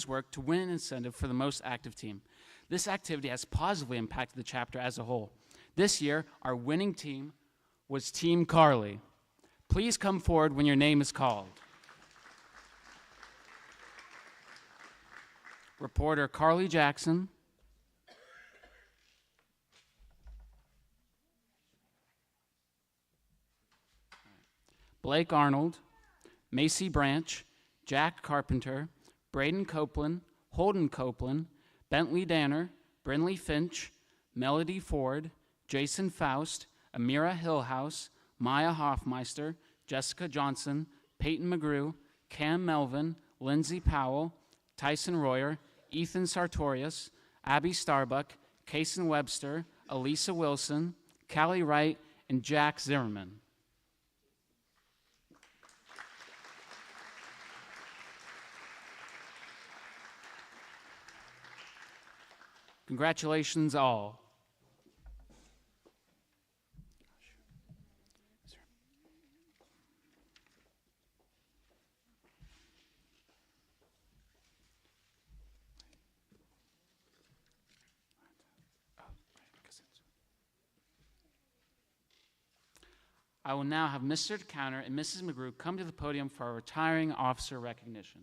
work to win an incentive for the most active team. This activity has positively impacted the chapter as a whole. This year, our winning team was Team Carly. Please come forward when your name is called. Reporter Carly Jackson. Blake Arnold, Macy Branch, Jack Carpenter, Braden Copeland, Holden Copeland, Bentley Danner, Brinley Finch, Melody Ford, Jason Faust, Amira Hillhouse, Maya Hoffmeister, Jessica Johnson, Peyton McGrew, Cam Melvin, Lindsay Powell, Tyson Royer, Ethan Sartorius, Abby Starbuck, Kason Webster, Elisa Wilson, Callie Wright, and Jack Zimmerman. Congratulations all. I will now have Mr. DeCounter and Mrs. McGrew come to the podium for our retiring officer recognition.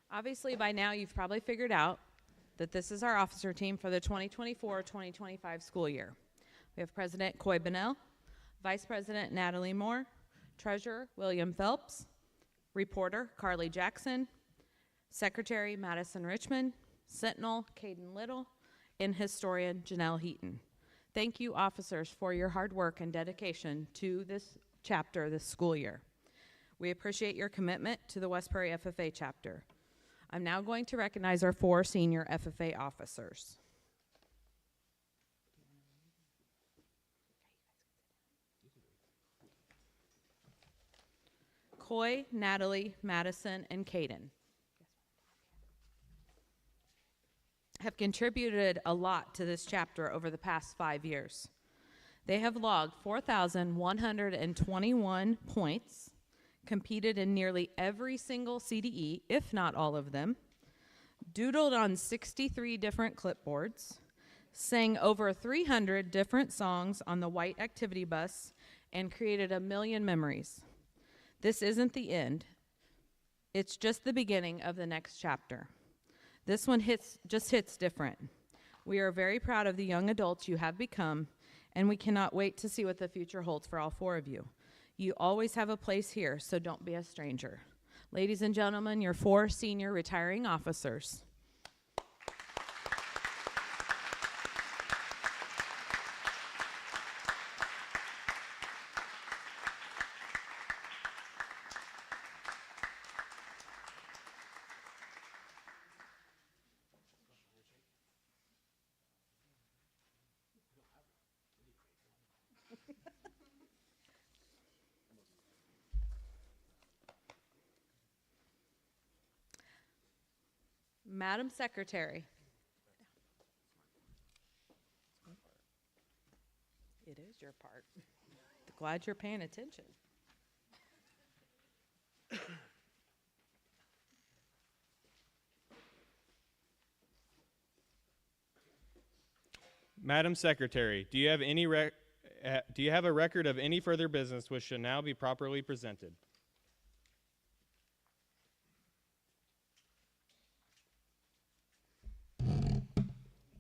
Obviously, by now, you've probably figured out that this is our officer team for the 2024-2025 school year. We have President Coy Bunnell, Vice President Natalie Moore, Treasurer William Phelps, Reporter Carly Jackson, Secretary Madison Richmond, Sentinel Caden Little, and Historian Janelle Heaton. Thank you, officers, for your hard work and dedication to this chapter this school year. We appreciate your commitment to the West Prairie FFA chapter. I'm now going to recognize our 4 senior FFA officers. Coy, Natalie, Madison, and Caden have contributed a lot to this chapter over the past 5 years. They have logged 4,121 points, competed in nearly every single CDE, if not all of them, doodled on 63 different clipboards, sang over 300 different songs on the white activity bus, and created a million memories. This isn't the end. It's just the beginning of the next chapter. This one just hits different. We are very proud of the young adults you have become, and we cannot wait to see what the future holds for all 4 of you. You always have a place here, so don't be a stranger. Ladies and gentlemen, your 4 senior retiring officers. Madam Secretary. It is your part. Glad you're paying attention. Madam Secretary, do you have a record of any further business which should now be properly presented?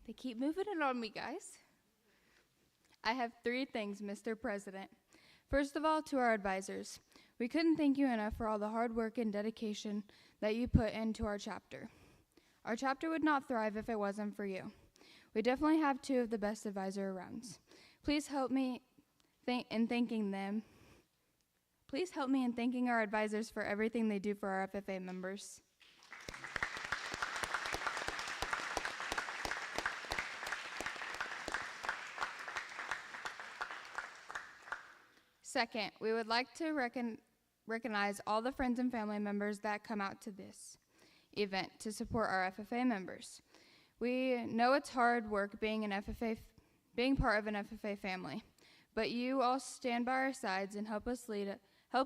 They keep moving it on me, guys. I have 3 things, Mr. President. First of all, to our advisors, we couldn't thank you enough for all the hard work and dedication that you put into our chapter. Our chapter would not thrive if it wasn't for you. We definitely have 2 of the best advisor arounds. Please help me in thanking them. Please help me in thanking our advisors for everything they do for our FFA members. Second, we would like to recognize all the friends and family members that come out to this event to support our FFA members. We know it's hard work being part of an FFA family, but you all stand by our sides and help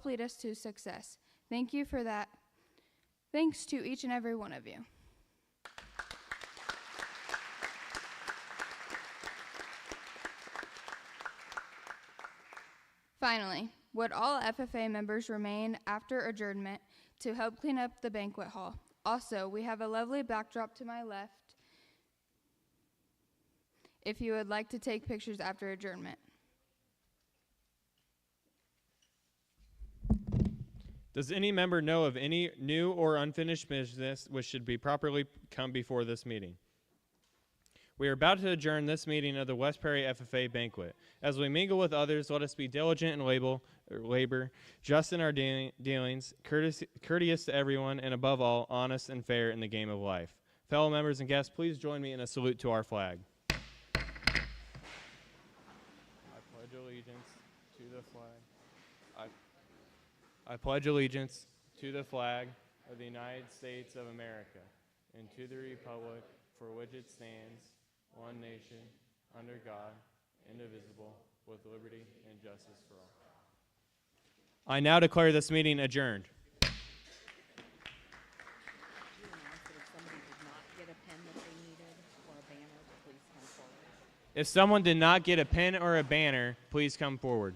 lead us to success. Thank you for that. Thanks to each and every one of you. Finally, would all FFA members remain after adjournment to help clean up the banquet hall? Also, we have a lovely backdrop to my left if you would like to take pictures after adjournment. Does any member know of any new or unfinished business which should be properly come before this meeting? We are about to adjourn this meeting of the West Prairie FFA Banquet. As we mingle with others, let us be diligent in labor, just in our dealings, courteous to everyone, and above all, honest and fair in the game of life. Fellow members and guests, please join me in a salute to our flag. I pledge allegiance to the flag. I pledge allegiance to the flag of the United States of America and to the republic for which it stands, one nation, under God, indivisible, with liberty and justice for all. I now declare this meeting adjourned. If someone did not get a pen or a banner, please come forward.